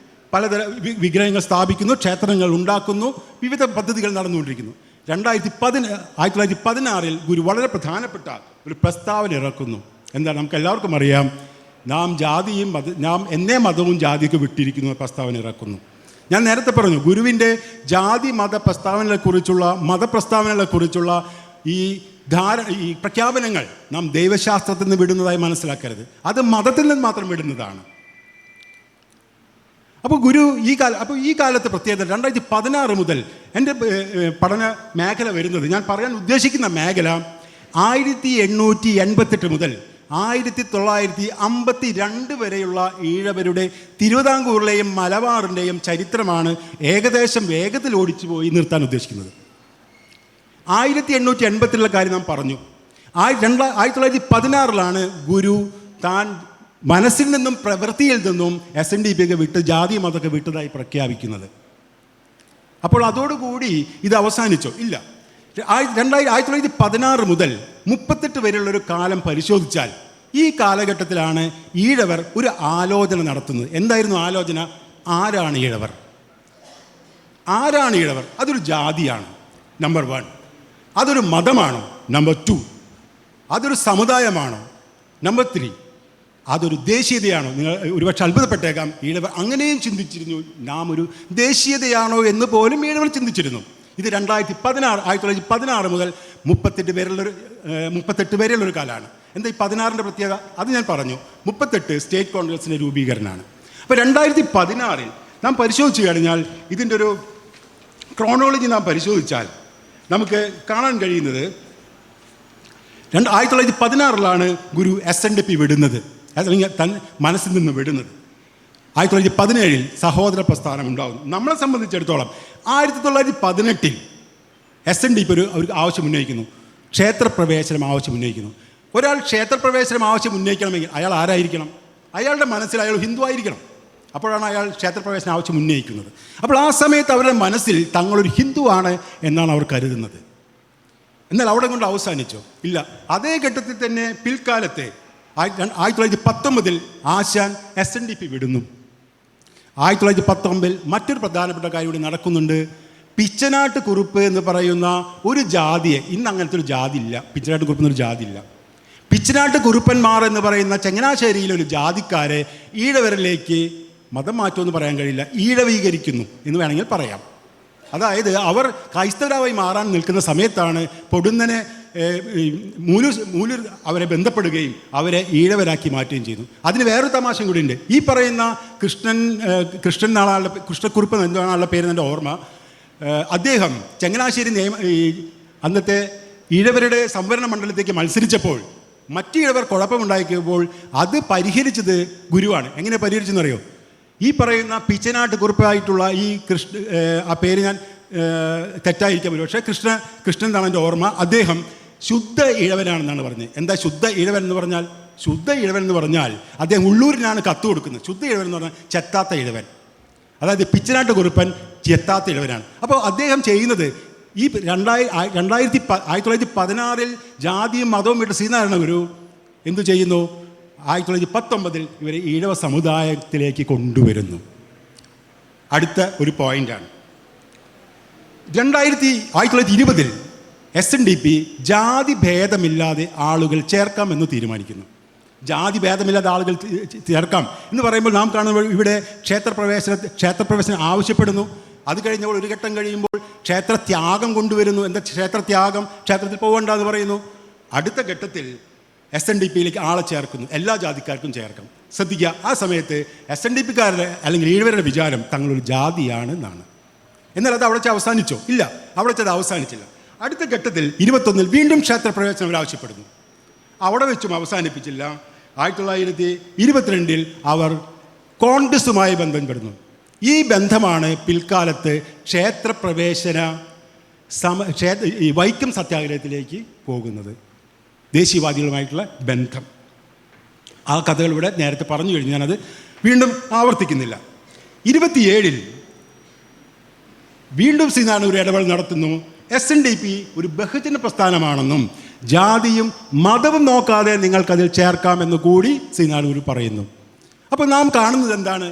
പലതരം വിഗ്രഹങ്ങൾ സ്ഥാപിക്കുന്നു, ക്ഷേത്രങ്ങൾ ഉണ്ടാക്കുന്നു, വിവിധ പദ്ധതികൾ നടന്നുകൊണ്ടിരിക്കുന്നു. 1916 ഗുരു വളരെ പ്രധാനപ്പെട്ട ഒരു പ്രസ്താവന ഇറക്കുന്നു. എന്താണ്? നമുക്ക് എല്ലാവർക്കും അറിയാം, നാം എന്നേ മതവും ജാതിക്ക് വിട്ടിരിക്കുന്നു പ്രസ്താവന ഇറക്കുന്നു. ഞാൻ നേരത്തെ പറഞ്ഞു, ഗുരുവിൻ്റെ ജാതി മതപ്രസ്താവനകളെക്കുറിച്ചുള്ള ഈ പ്രഖ്യാപനങ്ങൾ നാം ദൈവശാസ്ത്രത്തിൽ നിന്ന് വിടുന്നതായി മനസ്സിലാക്കരുത്. അത് മതത്തിൽ നിന്ന് മാത്രം വിടുന്നതാണ്. അപ്പോൾ ഈ കാലത്തെ പ്രത്യേകത 2016 മുതൽ എൻ്റെ പഠന മേഖല വരുന്നത്, ഞാൻ പറയാൻ ഉദ്ദേശിക്കുന്ന മേഖല 1888 മുതൽ 1952 വരെയുള്ള ഈഴവരുടെ തിരുവിതാംകൂറിലെയും മലബാറിൻ്റെയും ചരിത്രമാണ് ഏകദേശം വേഗത്തിൽ ഓടിച്ചു പോയി നിർത്താൻ ഉദ്ദേശിക്കുന്നത്. 1880 കാര്യം നാം പറഞ്ഞു. 1916 ഗുരു താൻ മനസ്സിൽ നിന്നും പ്രവൃത്തിയിൽ നിന്നും SNDP വിട്ട് ജാതി മതമൊക്കെ വിട്ടതായി പ്രഖ്യാപിക്കുന്നത്. അപ്പോൾ അതോടുകൂടി ഇത് അവസാനിച്ചോ? ഇല്ല. 1916 മുതൽ 38 വരെയുള്ളൊരു കാലം പരിശോധിച്ചാൽ ഈ കാലഘട്ടത്തിലാണ് ഈഴവർ ഒരു ആലോചന നടത്തുന്നത്. എന്തായിരുന്നു ആലോചന? ആരാണ് ഈഴവർ? അതൊരു ജാതിയാണ്. നമ്പർ 1. അതൊരു മതമാണോ? നമ്പർ 2. അതൊരു സമുദായമാണോ? നമ്പർ 3. അതൊരു ദേശീയതയാണോ? നിങ്ങൾ ഒരുപക്ഷെ അത്ഭുതപ്പെട്ടേക്കാം, ഈഴവർ അങ്ങനെയും ചിന്തിച്ചിരുന്നു. നാം ഒരു ദേശീയതയാണോ എന്ന് പോലും ഈഴവർ ചിന്തിച്ചിരുന്നു. ഇത് 1916 മുതൽ 38 വരെയുള്ളൊരു കാലമാണ്. എന്താ ഈ 16ൻ്റെ പ്രത്യേകത? അത് ഞാൻ പറഞ്ഞു. 38 സ്റ്റേറ്റ് കോൺഗ്രസിൻ്റെ രൂപീകരണമാണ്. അപ്പോൾ 2016 നാം പരിശോധിച്ച് കഴിഞ്ഞാൽ, ഇതിൻ്റെ ഒരു ക്രോണോളജി നാം പരിശോധിച്ചാൽ നമുക്ക് കാണാൻ കഴിയുന്നത് 1916 ഗുരു SNDP വിടുന്നത്, അല്ലെങ്കിൽ തൻ മനസ്സിൽ നിന്ന് വിടുന്നത്. 1917 സഹോദര പ്രസ്ഥാനം ഉണ്ടാകുന്നു. നമ്മളെ സംബന്ധിച്ചിടത്തോളം 1918 SNDP ഒരു ആവശ്യം ഉന്നയിക്കുന്നു, ക്ഷേത്രപ്രവേശനം ആവശ്യം ഉന്നയിക്കുന്നു. ഒരാൾ ക്ഷേത്രപ്രവേശനം ആവശ്യം ഉന്നയിക്കണമെങ്കിൽ അയാൾ ആരായിരിക്കണം? അയാളുടെ മനസ്സിൽ അയാൾ ഹിന്ദു ആയിരിക്കണം. അപ്പോഴാണ് അയാൾ ക്ഷേത്രപ്രവേശനം ആവശ്യം ഉന്നയിക്കുന്നത്. അപ്പോൾ ആ സമയത്ത് അവരുടെ മനസ്സിൽ തങ്ങളൊരു ഹിന്ദുവാണ് എന്നാണ് അവർ കരുതുന്നത്. എന്നാൽ അവിടെ കൊണ്ട് അവസാനിച്ചോ? ഇല്ല. അതേ ഘട്ടത്തിൽ തന്നെ പിൽക്കാലത്തെ 1919 ആശാൻ SNDP വിടുന്നു. 1919 മറ്റൊരു പ്രധാനപ്പെട്ട കാര്യം കൂടി നടക്കുന്നുണ്ട്. പിച്ചനാട്ട് കുറുപ്പ് എന്ന് പറയുന്ന ഒരു ജാതിയെ, ഇന്ന് അങ്ങനത്തെ ഒരു ജാതി ഇല്ല. പിച്ചനാട്ട് കുറുപ്പ് എന്നൊരു ജാതി ഇല്ല. പിച്ചനാട്ട് കുറുപ്പന്മാർ എന്ന് പറയുന്ന ചങ്ങനാശ്ശേരിയിലെ ഒരു ജാതിക്കാരെ ഈഴവരിലേക്ക് മതം മാറ്റുമെന്ന് പറയാൻ കഴിയില്ല, ഈഴവീകരിക്കുന്നു എന്ന് വേണമെങ്കിൽ പറയാം. അതായത് അവർ ക്രൈസ്തവരായി മാറാൻ നിൽക്കുന്ന സമയത്താണ് പൊടുന്നനെ മൂലൂർ അവരെ ബന്ധപ്പെടുകയും അവരെ ഈഴവരാക്കി മാറ്റുകയും ചെയ്യുന്നു. അതിന് വേറൊരു തമാശയും കൂടി ഉണ്ട്. ഈ പറയുന്ന കൃഷ്ണൻ നാളാളുടെ കൃഷ്ണക്കുറുപ്പ് എന്നാളുടെ പേര് എൻ്റെ ഓർമ്മ. അദ്ദേഹം ചങ്ങനാശ്ശേരി അന്നത്തെ ഈഴവരുടെ സംവരണ മണ്ഡലത്തേക്ക് മത്സരിച്ചപ്പോൾ മറ്റ് ഈഴവർ കുഴപ്പമുണ്ടാക്കിയപ്പോൾ അത് പരിഹരിച്ചത് ഗുരുവാണ്. എങ്ങനെ പരിഹരിച്ചെന്നറിയോ? ഈ പറയുന്ന പിച്ചനാട്ട് കുറുപ്പായിട്ടുള്ള ഈ ആ പേര് ഞാൻ തെറ്റായിരിക്കാൻ പറ്റും, പക്ഷേ കൃഷ്ണൻ എന്നാണ് എൻ്റെ ഓർമ്മ. അദ്ദേഹം ശുദ്ധ ഇഴവനാണെന്നാണ് പറഞ്ഞത്. എന്താ ശുദ്ധ ഇഴവൻ എന്ന് പറഞ്ഞാൽ? ശുദ്ധ ഇഴവൻ എന്ന് പറഞ്ഞാൽ അദ്ദേഹം ഉള്ളൂരിനാണ് കത്ത് കൊടുക്കുന്നത്. ശുദ്ധ ഇഴവൻ എന്ന് പറഞ്ഞാൽ ചെത്താത്ത ഇഴവൻ, അതായത് പിച്ചനാട്ട് കുറുപ്പൻ ചെത്താത്ത ഇഴവനാണ്. അപ്പോൾ അദ്ദേഹം ചെയ്യുന്നത് ഈ 1916 ജാതിയും മതവും വിട്ട് ശ്രീനാരായണ ഗുരു എന്തു ചെയ്യുന്നു? 1919 ഇവരെ ഈഴവ സമുദായത്തിലേക്ക് കൊണ്ടുവരുന്നു. അടുത്ത ഒരു പോയിൻ്റാണ്. 1920 SNDP ജാതി ഭേദമില്ലാതെ ആളുകൾ ചേർക്കാമെന്ന് തീരുമാനിക്കുന്നു. ജാതി ഭേദമില്ലാതെ ആളുകൾ ചേർക്കാം എന്ന് പറയുമ്പോൾ നാം കാണുമ്പോൾ ഇവിടെ ക്ഷേത്രപ്രവേശനം ആവശ്യപ്പെടുന്നു. അത് കഴിഞ്ഞപ്പോൾ ഒരു ഘട്ടം കഴിയുമ്പോൾ ക്ഷേത്രത്യാഗം കൊണ്ടുവരുന്നു. എന്താ ക്ഷേത്രത്യാഗം? ക്ഷേത്രത്തിൽ പോകണ്ട എന്ന് പറയുന്നു. അടുത്ത ഘട്ടത്തിൽ SNDPയിലേക്ക് ആളെ ചേർക്കുന്നു. എല്ലാ ജാതിക്കാർക്കും ചേർക്കണം. ശ്രദ്ധിക്കുക, ആ സമയത്ത് SNDPക്കാരുടെ അല്ലെങ്കിൽ ഈഴവരുടെ വിചാരം തങ്ങളൊരു ജാതിയാണ് എന്നാണ്. എന്നാൽ അത് അവിടെ വെച്ച് അവസാനിച്ചോ? ഇല്ല, അവിടെ വെച്ച് അത് അവസാനിച്ചില്ല. അടുത്ത ഘട്ടത്തിൽ 21 വീണ്ടും ക്ഷേത്രപ്രവേശനം അവർ ആവശ്യപ്പെടുന്നു. അവിടെ വെച്ചും അവസാനിപ്പിച്ചില്ല. 1922 അവർ കോൺഗ്രസുമായി ബന്ധപ്പെടുന്നു. ഈ ബന്ധമാണ് പിൽക്കാലത്ത് ക്ഷേത്രപ്രവേശന വൈക്കം സത്യാഗ്രഹത്തിലേക്ക് പോകുന്നത്. ദേശീയവാദികളുമായിട്ടുള്ള ബന്ധം. ആ കഥകൾ ഇവിടെ നേരത്തെ പറഞ്ഞു കഴിഞ്ഞ് ഞാനത് വീണ്ടും ആവർത്തിക്കുന്നില്ല. 27 വീണ്ടും ശ്രീനാരായണ ഒരു ഇടപെടൽ നടത്തുന്നു. SNDP ഒരു ബഹുജന പ്രസ്ഥാനമാണെന്നും ജാതിയും മതവും നോക്കാതെ നിങ്ങൾക്കതിൽ ചേർക്കാമെന്ന് കൂടി ശ്രീനാരായണ ഗുരു പറയുന്നു. അപ്പോൾ നാം കാണുന്നത് എന്താണ്?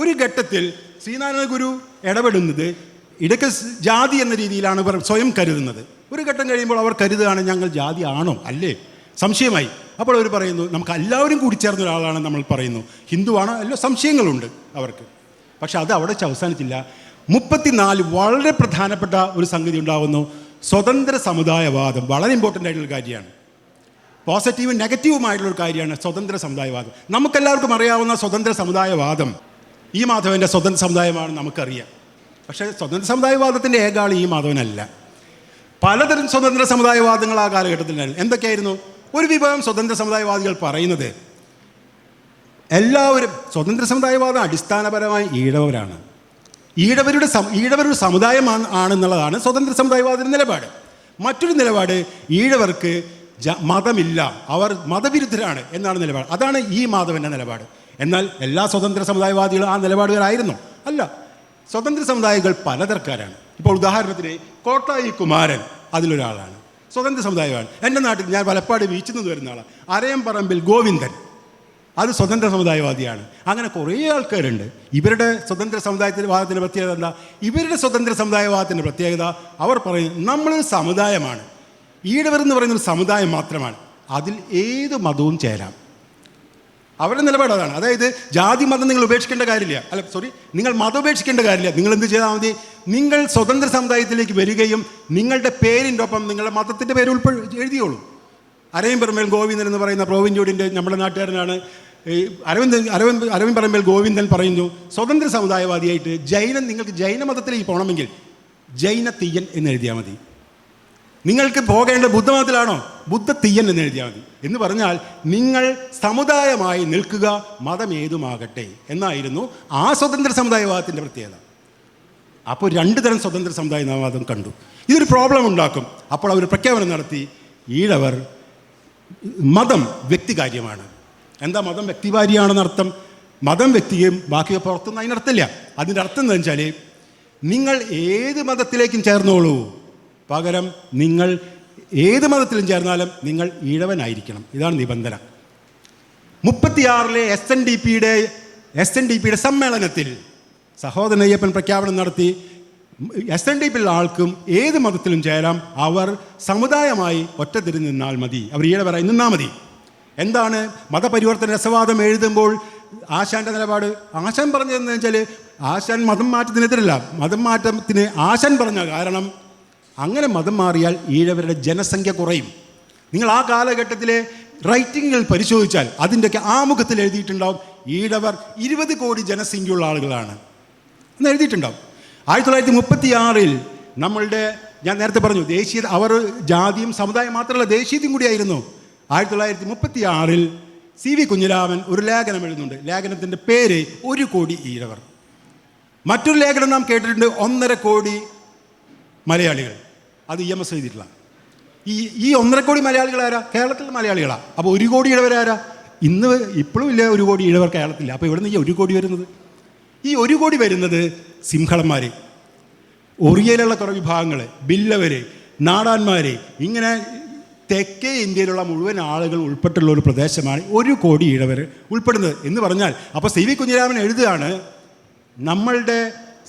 ഒരു ഘട്ടത്തിൽ ശ്രീനാരായണ ഗുരു ഇടപെടുന്നത് ഇടയ്ക്ക് ജാതി എന്ന രീതിയിലാണ് ഇവർ സ്വയം കരുതുന്നത്. ഒരു ഘട്ടം കഴിയുമ്പോൾ അവർ കരുതുകയാണ് ഞങ്ങൾ ജാതി ആണോ അല്ലേ, സംശയമായി. അപ്പോൾ അവർ പറയുന്നു നമുക്ക് എല്ലാവരും കൂടി ചേർന്ന ഒരാളാണ് നമ്മൾ പറയുന്നു, ഹിന്ദുവാണോ അല്ലോ, സംശയങ്ങളുണ്ട് അവർക്ക്. പക്ഷെ അത് അവിടെ വെച്ച് അവസാനിച്ചില്ല. 34 വളരെ പ്രധാനപ്പെട്ട ഒരു സംഗതി ഉണ്ടാകുന്നു. സ്വതന്ത്ര സമുദായവാദം വളരെ ഇമ്പോർട്ടൻ്റ് ആയിട്ടുള്ള കാര്യമാണ്. പോസിറ്റീവും നെഗറ്റീവുമായിട്ടുള്ളൊരു കാര്യമാണ് സ്വതന്ത്ര സമുദായവാദം. നമുക്കെല്ലാവർക്കും അറിയാവുന്ന സ്വതന്ത്ര സമുദായവാദം ഈ മാധവൻ്റെ സ്വതന്ത്ര സമുദായമാണെന്ന് നമുക്കറിയാം. പക്ഷേ സ്വതന്ത്ര സമുദായവാദത്തിൻ്റെ ഏകാളി ഈ മാധവനല്ല. പലതരം സ്വതന്ത്ര സമുദായവാദങ്ങൾ ആ കാലഘട്ടത്തിലായിരുന്നു. എന്തൊക്കെയായിരുന്നു? ഒരു വിഭാഗം സ്വതന്ത്ര സമുദായവാദികൾ പറയുന്നത് എല്ലാവരും സ്വതന്ത്ര സമുദായവാദം അടിസ്ഥാനപരമായി ഈഴവരാണ്, ഈഴവരുടെ സമുദായം ആണെന്നുള്ളതാണ് സ്വതന്ത്ര സമുദായവാദത്തിൻ്റെ നിലപാട്. മറ്റൊരു നിലപാട് ഈഴവർക്ക് മതമില്ല, അവർ മതവിരുദ്ധരാണ് എന്നാണ് നിലപാട്. അതാണ് ഈ മാധവൻ്റെ നിലപാട്. എന്നാൽ എല്ലാ സ്വതന്ത്ര സമുദായവാദികളും ആ നിലപാടുകാരായിരുന്നു? അല്ല. സ്വതന്ത്ര സമുദായികൾ പലതരക്കാരാണ്. ഇപ്പോൾ ഉദാഹരണത്തിന് കോട്ടായി കുമാരൻ അതിലൊരാളാണ്, സ്വതന്ത്ര സമുദായമാണ്. എൻ്റെ നാട്ടിൽ ഞാൻ വലപ്പാട് ബീച്ചിൽ നിന്ന് വരുന്ന ആളാണ്. അരയംപറമ്പിൽ ഗോവിന്ദൻ അത് സ്വതന്ത്ര സമുദായവാദിയാണ്. അങ്ങനെ കുറേ ആൾക്കാരുണ്ട്. ഇവരുടെ സ്വതന്ത്ര സമുദായവാദത്തിൻ്റെ പ്രത്യേകത എന്താ? ഇവരുടെ സ്വതന്ത്ര സമുദായവാദത്തിൻ്റെ പ്രത്യേകത അവർ പറയും നമ്മളൊരു സമുദായമാണ്, ഈഴവർ എന്ന് പറയുന്നൊരു സമുദായം മാത്രമാണ്, അതിൽ ഏത് മതവും ചേരാം. അവരുടെ നിലപാട് അതാണ്. അതായത് ജാതി മതം നിങ്ങൾ ഉപേക്ഷിക്കേണ്ട കാര്യമില്ല, നിങ്ങൾ മതം ഉപേക്ഷിക്കേണ്ട കാര്യമില്ല. നിങ്ങൾ എന്ത് ചെയ്താൽ മതി? നിങ്ങൾ സ്വതന്ത്ര സമുദായത്തിലേക്ക് വരികയും നിങ്ങളുടെ പേരിൻ്റെ ഒപ്പം നിങ്ങളുടെ മതത്തിൻ്റെ പേര് എഴുതിയോളൂ. അരവിന്ദ് ഗോവിന്ദൻ എന്ന് പറയുന്ന പ്രോവിൻചോടിൻ്റെ നമ്മുടെ നാട്ടുകാരനാണ്. ഈ അരവിന്ദ് പറമ്പേൽ ഗോവിന്ദൻ പറയുന്നു, സ്വതന്ത്ര സമുദായവാദിയായിട്ട് നിങ്ങൾക്ക് ജൈന മതത്തിലേക്ക് പോകണമെങ്കിൽ ജൈന തീയൻ എന്ന് എഴുതിയാൽ മതി. നിങ്ങൾക്ക് പോകേണ്ട ബുദ്ധമതത്തിലാണോ? ബുദ്ധ തീയൻ എന്ന് എഴുതിയാൽ മതി. എന്ന് പറഞ്ഞാൽ നിങ്ങൾ സമുദായമായി നിൽക്കുക, മതം ഏതുമാകട്ടെ എന്നായിരുന്നു ആ സ്വതന്ത്ര സമുദായവാദത്തിൻ്റെ പ്രത്യേകത. അപ്പോൾ രണ്ട് തരം സ്വതന്ത്ര സമുദായവാദം കണ്ടു. ഇതൊരു പ്രോബ്ലം ഉണ്ടാക്കും. അപ്പോൾ അവർ പ്രഖ്യാപനം നടത്തി, ഈഴവർ മതം വ്യക്തികാര്യമാണ്. എന്താ മതം വ്യക്തികാര്യമാണെന്നർത്ഥം? മതം വ്യക്തിയും ബാക്കി പുറത്തുനിന്ന് അതിനർത്ഥമില്ല. അതിൻ്റെ അർത്ഥം എന്താ വെച്ചാൽ നിങ്ങൾ ഏത് മതത്തിലേക്കും ചേർന്നോളൂ, പകരം നിങ്ങൾ ഏത് മതത്തിലും ചേർന്നാലും നിങ്ങൾ ഈഴവനായിരിക്കണം. ഇതാണ് നിബന്ധന. 36 SNDPയുടെ സമ്മേളനത്തിൽ സഹോദരൻ അയ്യപ്പൻ പ്രഖ്യാപനം നടത്തി, SNDP ആൾക്കും ഏത് മതത്തിലും ചേരാം, അവർ സമുദായമായി ഒറ്റതിരിഞ്ഞ് നിന്നാൽ മതി, അവർ ഈഴവരായി നിന്നാൽ മതി. എന്താണ് മതപരിവർത്തന രസവാദം എഴുതുമ്പോൾ ആശാൻ്റെ നിലപാട്? ആശാൻ പറഞ്ഞതെന്ന് വെച്ചാൽ ആശാൻ മതം മാറ്റത്തിനെതിരല്ല. മതം മാറ്റത്തിന് ആശാൻ പറഞ്ഞ കാരണം അങ്ങനെ മതം മാറിയാൽ ഈഴവരുടെ ജനസംഖ്യ കുറയും. നിങ്ങൾ ആ കാലഘട്ടത്തിലെ റൈറ്റിങ്ങുകൾ പരിശോധിച്ചാൽ അതിൻ്റെയൊക്കെ ആമുഖത്തിൽ എഴുതിയിട്ടുണ്ടാവും ഈഴവർ 20 കോടി ജനസംഖ്യയുള്ള ആളുകളാണ് എന്ന് എഴുതിയിട്ടുണ്ടാവും. 1936 നമ്മളുടെ, ഞാൻ നേരത്തെ പറഞ്ഞു ദേശീയത, അവർ ജാതിയും സമുദായം മാത്രമല്ല ദേശീയതയും കൂടിയായിരുന്നു. 1936 CV കുഞ്ഞിരാമൻ ഒരു ലേഖനം എഴുതുന്നുണ്ട്. ലേഖനത്തിൻ്റെ പേര് 1 കോടി ഈഴവർ. മറ്റൊരു ലേഖനം നാം കേട്ടിട്ടുണ്ട്, 1.5 കോടി മലയാളികൾ. അത് EMS എഴുതിയിട്ടില്ല. ഈ 1.5 കോടി മലയാളികൾ ആരാ? കേരളത്തിലെ മലയാളികളാണ്. അപ്പോൾ 1 കോടി ഈഴവരാരാ? ഇപ്പോഴും ഇല്ല 1 കോടി ഈഴവർ കേരളത്തില്ല. അപ്പോൾ ഇവിടെ നിന്ന് ഈ 1 കോടി വരുന്നത്? ഈ 1 കോടി വരുന്നത് സിംഹളന്മാർ, ഒറിയയിലുള്ള കുറേ വിഭാഗങ്ങൾ, ബില്ലവർ, നാടാന്മാർ, ഇങ്ങനെ തെക്കേ ഇന്ത്യയിലുള്ള മുഴുവൻ ആളുകൾ ഉൾപ്പെട്ടുള്ള ഒരു പ്രദേശമാണ് 1 കോടി ഈഴവർ ഉൾപ്പെടുന്നത് എന്ന് പറഞ്ഞാൽ. അപ്പോൾ CV കുഞ്ഞിരാമൻ എഴുതുകയാണ്, നമ്മളുടെ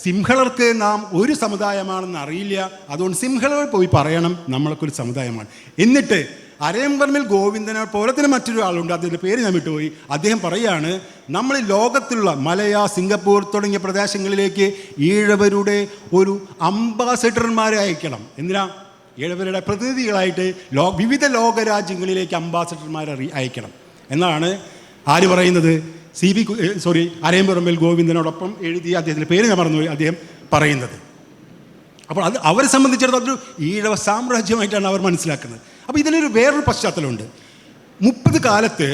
സിംഹളർക്ക് നാം ഒരു സമുദായമാണെന്ന് അറിയില്ല, അതുകൊണ്ട് സിംഹളർ പോയി പറയണം നമ്മളൊക്കെ ഒരു സമുദായമാണ്. എന്നിട്ട് അരയമ്പറമ്പിൽ ഗോവിന്ദനെ പോലെ തന്നെ മറ്റൊരു ആളുണ്ട്, അതിൻ്റെ പേര് ഞാൻ വിട്ടുപോയി. അദ്ദേഹം പറയുകയാണ്, നമ്മൾ ലോകത്തിലുള്ള മലയ, സിംഗപ്പൂർ തുടങ്ങിയ പ്രദേശങ്ങളിലേക്ക് ഈഴവരുടെ ഒരു അംബാസഡർമാരെ അയക്കണം. എന്തിനാ? ഈഴവരുടെ പ്രതിനിധികളായിട്ട് വിവിധ ലോകരാജ്യങ്ങളിലേക്ക് അംബാസഡർമാരെ അയക്കണം എന്നാണ് ആര് പറയുന്നത്? അരയമ്പറമ്പിൽ ഗോവിന്ദനോടൊപ്പം എഴുതിയ അദ്ദേഹത്തിൻ്റെ പേര് ഞാൻ മറന്നുപോയി, അദ്ദേഹം പറയുന്നത്. അപ്പോൾ അത് അവരെ സംബന്ധിച്ചിടത്തോളം അതൊരു ഈഴവ സാമ്രാജ്യമായിട്ടാണ് അവർ മനസ്സിലാക്കുന്നത്. അപ്പോൾ ഇതിലൊരു വേറൊരു പശ്ചാത്തലമുണ്ട്. 30 കാലത്ത്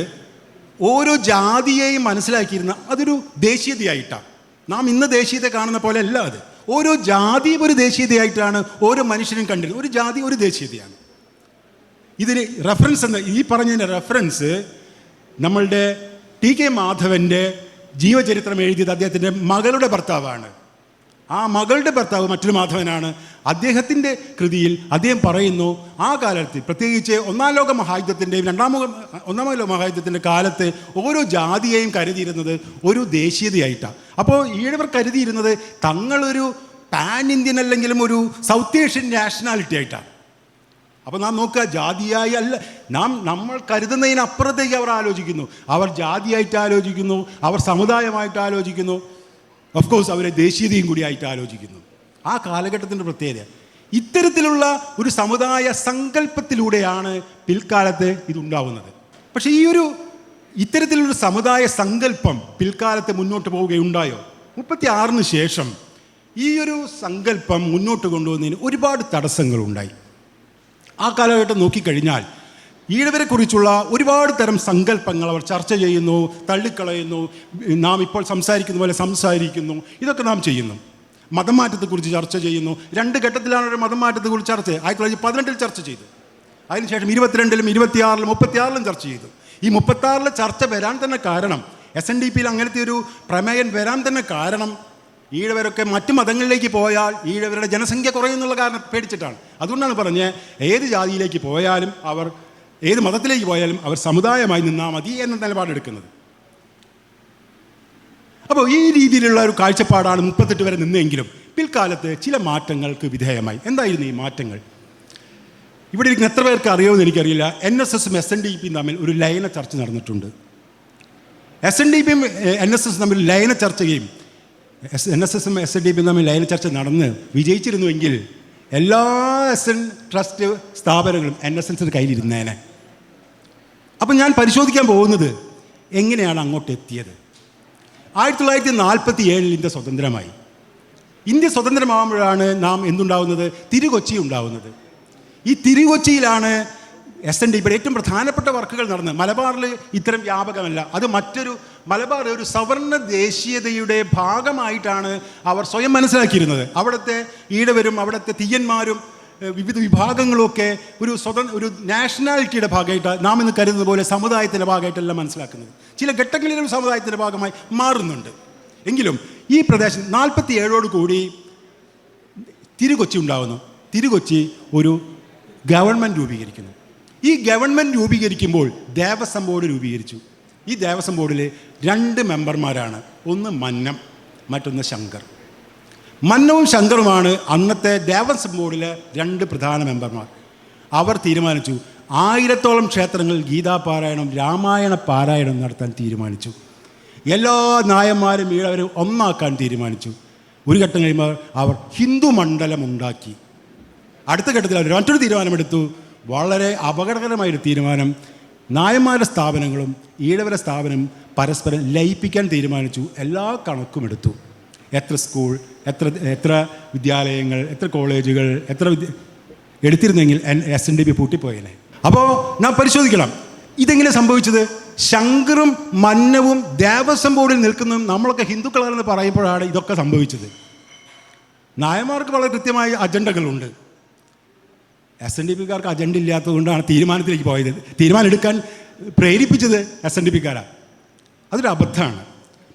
ഓരോ ജാതിയെയും മനസ്സിലാക്കിയിരുന്ന അതൊരു ദേശീയതയായിട്ടാണ്. നാം ഇന്ന് ദേശീയത കാണുന്ന പോലെ അല്ല അത്. ഓരോ ജാതിയും ഒരു ദേശീയതയായിട്ടാണ് ഓരോ മനുഷ്യനും കണ്ടിരുന്നത്. ഒരു ജാതി ഒരു ദേശീയതയാണ്. ഇതിന് റെഫറൻസ് എന്താ? ഈ പറഞ്ഞതിൻ്റെ റെഫറൻസ് നമ്മളുടെ TK മാധവൻ്റെ ജീവചരിത്രം എഴുതിയത് അദ്ദേഹത്തിൻ്റെ മകളുടെ ഭർത്താവാണ്. ആ മകളുടെ ഭർത്താവ് മറ്റൊരു മാധവനാണ്. അദ്ദേഹത്തിൻ്റെ കൃതിയിൽ അദ്ദേഹം പറയുന്നു, ആ കാലത്ത് പ്രത്യേകിച്ച് ഒന്നാം ലോക മഹായുദ്ധത്തിൻ്റെയും ഒന്നാം ലോക മഹായുദ്ധത്തിൻ്റെ കാലത്ത് ഓരോ ജാതിയെയും കരുതിയിരുന്നത് ഒരു ദേശീയതയായിട്ടാണ്. അപ്പോൾ ഈഴവർ കരുതിയിരുന്നത് തങ്ങളൊരു പാൻ ഇന്ത്യൻ അല്ലെങ്കിലും ഒരു സൗത്ത് ഏഷ്യൻ നാഷണാലിറ്റി ആയിട്ടാണ്. അപ്പോൾ നാം നോക്കുക, ജാതിയായി അല്ല, നമ്മൾ കരുതുന്നതിനപ്പുറത്തേക്ക് അവർ ആലോചിക്കുന്നു. അവർ ജാതിയായിട്ട് ആലോചിക്കുന്നു, അവർ സമുദായമായിട്ട് ആലോചിക്കുന്നു, ഓഫ് കോഴ്സ് അവരെ ദേശീയതയും കൂടിയായിട്ട് ആലോചിക്കുന്നു. ആ കാലഘട്ടത്തിൻ്റെ പ്രത്യേകത ഇത്തരത്തിലുള്ള ഒരു സമുദായ സങ്കല്പത്തിലൂടെയാണ് പിൽക്കാലത്ത് ഇതുണ്ടാവുന്നത്. പക്ഷേ ഇത്തരത്തിലൊരു സമുദായ സങ്കല്പം പിൽക്കാലത്ത് മുന്നോട്ട് പോവുകയുണ്ടായോ? 36 ശേഷം ഈ ഒരു സങ്കല്പം മുന്നോട്ട് കൊണ്ടുവന്നതിന് ഒരുപാട് തടസ്സങ്ങളുണ്ടായി. ആ കാലഘട്ടം നോക്കിക്കഴിഞ്ഞാൽ ഈഴവരെക്കുറിച്ചുള്ള ഒരുപാട് തരം സങ്കല്പങ്ങൾ അവർ ചർച്ച ചെയ്യുന്നു, തള്ളിക്കളയുന്നു. നാം ഇപ്പോൾ സംസാരിക്കുന്ന പോലെ സംസാരിക്കുന്നു, ഇതൊക്കെ നാം ചെയ്യുന്നു. മതം മാറ്റത്തെക്കുറിച്ച് ചർച്ച ചെയ്യുന്നു. 2 ഘട്ടത്തിലാണ് ഒരു മതം മാറ്റത്തെക്കുറിച്ച് ചർച്ച. 1918 ചർച്ച ചെയ്തു, അതിനുശേഷം 22-ലും 26-ലും 36-ലും ചർച്ച ചെയ്തു. ഈ 36-ലെ ചർച്ച വരാൻ തന്നെ കാരണം, SNDPയിൽ അങ്ങനത്തെ ഒരു പ്രമേയം വരാൻ തന്നെ കാരണം, ഈഴവരൊക്കെ മറ്റു മതങ്ങളിലേക്ക് പോയാൽ ഈഴവരുടെ ജനസംഖ്യ കുറയുന്നുള്ള കാരണം പേടിച്ചിട്ടാണ്. അതുകൊണ്ടാണ് പറഞ്ഞത്, ഏത് ജാതിയിലേക്ക് പോയാലും അവർ, ഏത് മതത്തിലേക്ക് പോയാലും അവർ സമുദായമായി നിന്നാൽ മതി എന്ന നിലപാടെടുക്കുന്നത്. അപ്പോൾ ഈ രീതിയിലുള്ള ഒരു കാഴ്ചപ്പാടാണ് 38 വരെ നിന്നെങ്കിലും പിൽക്കാലത്ത് ചില മാറ്റങ്ങൾക്ക് വിധേയമായി. എന്തായിരുന്നു ഈ മാറ്റങ്ങൾ? ഇവിടെ ഇരിക്കുന്ന എത്ര പേർക്ക് അറിയുമെന്ന് എനിക്കറിയില്ല. NSSും SNDPയും തമ്മിൽ ഒരു ലയന ചർച്ച നടന്നിട്ടുണ്ട്. SNDPയും NSS തമ്മിൽ ലയന ചർച്ചയും NSSും SNDPയും തമ്മിൽ ലയന ചർച്ച നടന്ന് വിജയിച്ചിരുന്നുവെങ്കിൽ എല്ലാ SN ട്രസ്റ്റ് സ്ഥാപനങ്ങളും NSSന്റെ കയ്യിലിരുന്നേനെ. അപ്പം ഞാൻ പരിശോധിക്കാൻ പോകുന്നത് എങ്ങനെയാണ് അങ്ങോട്ട് എത്തിയത്. 1947 ഇന്ത്യ സ്വതന്ത്രമായി. ഇന്ത്യ സ്വതന്ത്രമാകുമ്പോഴാണ് നാം എന്തുണ്ടാവുന്നത്? തിരുകൊച്ചി ഉണ്ടാവുന്നത്. ഈ തിരുകൊച്ചിയിലാണ് SNDPയുടെ ഏറ്റവും പ്രധാനപ്പെട്ട വർക്കുകൾ നടന്നത്. മലബാറിൽ ഇത്തരം വ്യാപകമല്ല. അത് മലബാർ ഒരു സവർണ ദേശീയതയുടെ ഭാഗമായിട്ടാണ് അവർ സ്വയം മനസ്സിലാക്കിയിരുന്നത്. അവിടുത്തെ ഈഴവരും അവിടുത്തെ തീയന്മാരും വിവിധ വിഭാഗങ്ങളുമൊക്കെ ഒരു നാഷണാലിറ്റിയുടെ ഭാഗമായിട്ട് നാം ഇന്ന് കരുതുന്നത് പോലെ സമുദായത്തിൻ്റെ ഭാഗമായിട്ടല്ല മനസ്സിലാക്കുന്നത്. ചില ഘട്ടങ്ങളിലും സമുദായത്തിൻ്റെ ഭാഗമായി മാറുന്നുണ്ട്. എങ്കിലും ഈ പ്രദേശം 47 കൂടി തിരുകൊച്ചി ഉണ്ടാകുന്നു. തിരുകൊച്ചി ഒരു ഗവൺമെൻറ് രൂപീകരിക്കുന്നു. ഈ ഗവൺമെൻറ് രൂപീകരിക്കുമ്പോൾ ദേവസ്വം ബോർഡ് രൂപീകരിച്ചു. ഈ ദേവസ്വം ബോർഡിൽ 2 മെമ്പർമാരാണ്. ഒന്ന് മന്നം, മറ്റൊന്ന് ശങ്കർ. മന്നവും ശങ്കറുമാണ് അന്നത്തെ ദേവസ്വം ബോർഡിലെ 2 പ്രധാന മെമ്പർമാർ. അവർ തീരുമാനിച്ചു 1000ഓളം ക്ഷേത്രങ്ങളിൽ ഗീതാപാരായണം, രാമായണ പാരായണം നടത്താൻ തീരുമാനിച്ചു. എല്ലാ നായന്മാരും ഈഴവരും ഒന്നാക്കാൻ തീരുമാനിച്ചു. ഒരു ഘട്ടം കഴിയുമ്പോൾ അവർ ഹിന്ദു മണ്ഡലം ഉണ്ടാക്കി. അടുത്ത ഘട്ടത്തിൽ അവർ മറ്റൊരു തീരുമാനമെടുത്തു. വളരെ അപകടകരമായൊരു തീരുമാനം. നായന്മാരുടെ സ്ഥാപനങ്ങളും ഈഴവരുടെ സ്ഥാപനം പരസ്പരം ലയിപ്പിക്കാൻ തീരുമാനിച്ചു. എല്ലാ കണക്കും എടുത്തു. എത്ര സ്കൂൾ, എത്ര വിദ്യാലയങ്ങൾ, എത്ര കോളേജുകൾ, എടുത്തിരുന്നെങ്കിൽ SNDP പൂട്ടിപ്പോയേനെ. അപ്പോൾ നാം പരിശോധിക്കണം ഇതെങ്ങനെ സംഭവിച്ചത്. ശങ്കറും മന്നവും ദേവസ്വം ബോർഡിൽ നിൽക്കുന്നതും നമ്മളൊക്കെ ഹിന്ദുക്കളാണെന്ന് പറയുമ്പോഴാണ് ഇതൊക്കെ സംഭവിച്ചത്. നായന്മാർക്ക് വളരെ കൃത്യമായ അജണ്ടകളുണ്ട്. SNDPക്കാർക്ക് അജണ്ട ഇല്ലാത്തതുകൊണ്ടാണ് തീരുമാനത്തിലേക്ക് പോയത്. തീരുമാനം എടുക്കാൻ പ്രേരിപ്പിച്ചത് SNDPക്കാരാണ്. അതൊരു അബദ്ധമാണ്.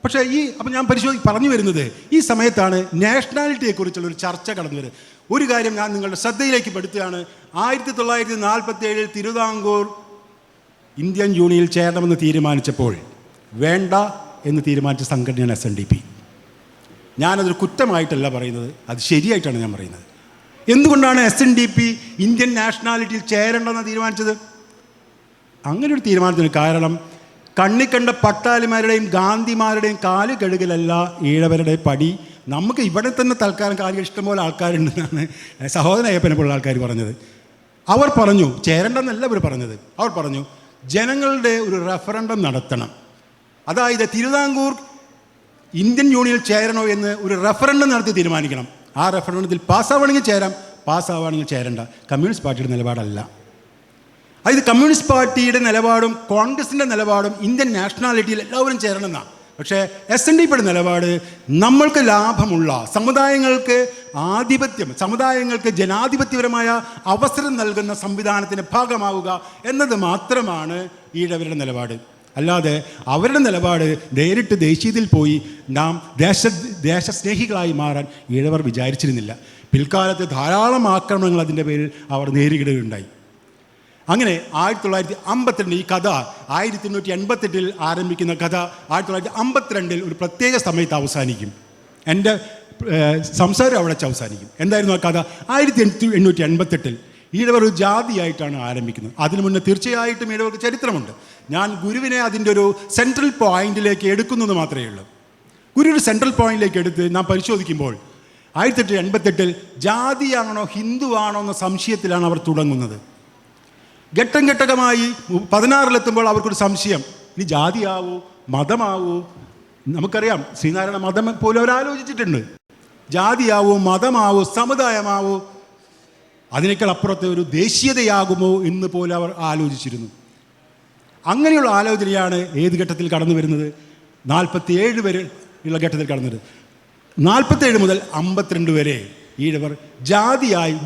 പക്ഷേ അപ്പം ഞാൻ പറഞ്ഞു വരുന്നത് ഈ സമയത്താണ് നാഷണാലിറ്റിയെക്കുറിച്ചുള്ളൊരു ചർച്ച കടന്നു വരുന്നത്. ഒരു കാര്യം ഞാൻ നിങ്ങളുടെ ശ്രദ്ധയിലേക്ക് പെടുത്തുകയാണ്. 1947 തിരുവിതാംകൂർ ഇന്ത്യൻ യൂണിയനിൽ ചേരണമെന്ന് തീരുമാനിച്ചപ്പോൾ വേണ്ട എന്ന് തീരുമാനിച്ച സംഘടനയാണ് SNDP. ഞാനതൊരു കുറ്റമായിട്ടല്ല പറയുന്നത്, അത് ശരിയായിട്ടാണ് ഞാൻ പറയുന്നത്. എന്തുകൊണ്ടാണ് SNDP ഇന്ത്യൻ നാഷണാലിറ്റിയിൽ ചേരേണ്ടെന്ന് തീരുമാനിച്ചത്? അങ്ങനെ ഒരു തീരുമാനത്തിന് കാരണം കണ്ണിക്കണ്ട പട്ടാളിമാരുടെയും ഗാന്ധിമാരുടെയും കാല് കഴുകലല്ല ഈഴവരുടെ പടി. നമുക്ക് ഇവിടെ തന്നെ തൽക്കാലം കാര്യം ഇഷ്ടംപോലെ ആൾക്കാരുണ്ടെന്നാണ് സഹോദരൻ അയ്യപ്പനെ പോലുള്ള ആൾക്കാർ പറഞ്ഞത്. അവർ പറഞ്ഞു ചേരണ്ടെന്നല്ല അവർ പറഞ്ഞത്. അവർ പറഞ്ഞു ജനങ്ങളുടെ ഒരു റെഫറൻഡം നടത്തണം. അതായത് തിരുവിതാംകൂർ ഇന്ത്യൻ യൂണിയനിൽ ചേരണോ എന്ന് ഒരു റെഫറൻഡം നടത്തി തീരുമാനിക്കണം. ആ റെഫറൻഡത്തിൽ പാസ്സാവണമെങ്കിൽ ചേരാം, പാസ്സാവുകയാണെങ്കിൽ ചേരണ്ട. കമ്മ്യൂണിസ്റ്റ് പാർട്ടിയുടെ നിലപാടല്ല. അതായത് കമ്മ്യൂണിസ്റ്റ് പാർട്ടിയുടെ നിലപാടും കോൺഗ്രസിൻ്റെ നിലപാടും ഇന്ത്യൻ നാഷണാലിറ്റിയിൽ എല്ലാവരും ചേരണമെന്നാണ്. പക്ഷേ SNDPയുടെ നിലപാട് നമ്മൾക്ക് ലാഭമുള്ള സമുദായങ്ങൾക്ക് സമുദായങ്ങൾക്ക് ജനാധിപത്യപരമായ അവസരം നൽകുന്ന സംവിധാനത്തിന് ഭാഗമാവുക എന്നത് മാത്രമാണ് ഈഴവരുടെ നിലപാട്. അല്ലാതെ അവരുടെ നിലപാട് നേരിട്ട് ദേശീയതയിൽ പോയി നാം ദേശസ്നേഹികളായി മാറാൻ ഈഴവർ വിചാരിച്ചിരുന്നില്ല. പിൽക്കാലത്ത് ധാരാളം ആക്രമണങ്ങൾ അതിൻ്റെ പേരിൽ അവർ നേരിടുകയുണ്ടായി. അങ്ങനെ 1952 ഈ കഥ 1888 ആരംഭിക്കുന്ന കഥ 1952 ഒരു പ്രത്യേക സമയത്ത് അവസാനിക്കും. എൻ്റെ സംസാരം അവിടെ വെച്ച് അവസാനിക്കും. എന്തായിരുന്നു ആ കഥ? 1888 ഈഴവർ ഒരു ജാതിയായിട്ടാണ് ആരംഭിക്കുന്നത്. അതിനു മുന്നേ തീർച്ചയായിട്ടും ഈഴവർക്ക് ചരിത്രമുണ്ട്. ഞാൻ ഗുരുവിനെ അതിൻ്റെ ഒരു സെൻട്രൽ പോയിന്റിലേക്ക് എടുക്കുന്നത് മാത്രമേ ഉള്ളൂ. ഗുരു ഒരു സെൻട്രൽ പോയിന്റിലേക്ക് എടുത്ത് നാം പരിശോധിക്കുമ്പോൾ 1888 ജാതിയാണോ ഹിന്ദുവാണോ എന്ന സംശയത്തിലാണ് അവർ തുടങ്ങുന്നത്. ഘട്ടം ഘട്ടകമായി 16-ലെത്തുമ്പോൾ അവർക്കൊരു സംശയം, ഇനി ജാതിയാവോ മതമാവോ? നമുക്കറിയാം ശ്രീനാരായണ മതം പോലും അവരാലോചിച്ചിട്ടുണ്ട്. ജാതിയാവോ മതമാവോ സമുദായമാവോ അതിനേക്കാൾ അപ്പുറത്തെ ഒരു ദേശീയതയാകുമോ എന്ന് പോലും അവർ ആലോചിച്ചിരുന്നു. അങ്ങനെയുള്ള ആലോചനയാണ് ഏത് ഘട്ടത്തിൽ കടന്നു വരുന്നത്? 47 വരെ ഉള്ള ഘട്ടത്തിൽ കടന്നു വരുന്നത്. 47 മുതൽ 52 വരെ ഈഴവർ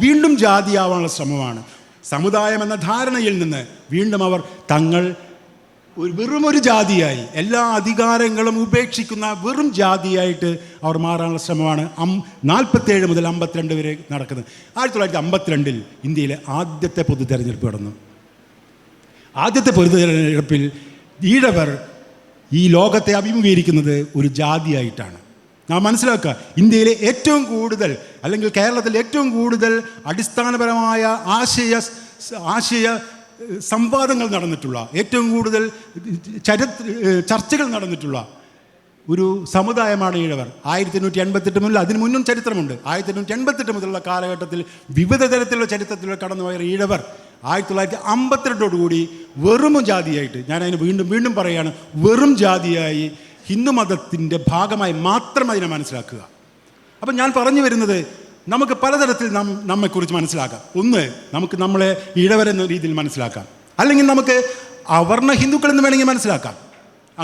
വീണ്ടും ജാതിയാവാനുള്ള ശ്രമമാണ്. സമുദായം എന്ന ധാരണയിൽ നിന്ന് വീണ്ടും അവർ തങ്ങൾ വെറുമൊരു ജാതിയായി, എല്ലാ അധികാരങ്ങളും ഉപേക്ഷിക്കുന്ന വെറും ജാതിയായിട്ട് അവർ മാറാനുള്ള ശ്രമമാണ് 47 മുതൽ 52 വരെ നടക്കുന്നത്. 1952 ഇന്ത്യയിലെ ആദ്യത്തെ പൊതു തെരഞ്ഞെടുപ്പ് നടന്നു. ആദ്യത്തെ പൊതു തെരഞ്ഞെടുപ്പിൽ ഈഴവർ ഈ ലോകത്തെ അഭിമുഖീകരിക്കുന്നത് ഒരു ജാതിയായിട്ടാണ്. നാം മനസ്സിലാക്കുക, ഇന്ത്യയിലെ ഏറ്റവും കൂടുതൽ അല്ലെങ്കിൽ കേരളത്തിൽ ഏറ്റവും കൂടുതൽ അടിസ്ഥാനപരമായ ആശയ സംവാദങ്ങൾ നടന്നിട്ടുള്ള, ഏറ്റവും കൂടുതൽ ചർച്ചകൾ നടന്നിട്ടുള്ള ഒരു സമുദായമാണ് ഈഴവർ. 1888 മുതൽ അതിന് മുന്നും ചരിത്രമുണ്ട്. 1888 മുതലുള്ള കാലഘട്ടത്തിൽ വിവിധ തരത്തിലുള്ള ചരിത്രത്തിലൂടെ കടന്നുപോയ ഈഴവർ 1952 വെറും ജാതിയായിട്ട്, ഞാൻ അതിന് വീണ്ടും പറയുകയാണ്, വെറും ജാതിയായി ഹിന്ദു മതത്തിൻ്റെ ഭാഗമായി മാത്രം അതിനെ മനസ്സിലാക്കുക. അപ്പം ഞാൻ പറഞ്ഞു വരുന്നത്, നമുക്ക് പലതരത്തിൽ നമ്മെക്കുറിച്ച് മനസ്സിലാക്കാം. ഒന്ന്, നമുക്ക് നമ്മളെ ഈഴവരെന്ന രീതിയിൽ മനസ്സിലാക്കാം, അല്ലെങ്കിൽ നമുക്ക് അവർണ ഹിന്ദുക്കളെന്ന് വേണമെങ്കിൽ മനസ്സിലാക്കാം,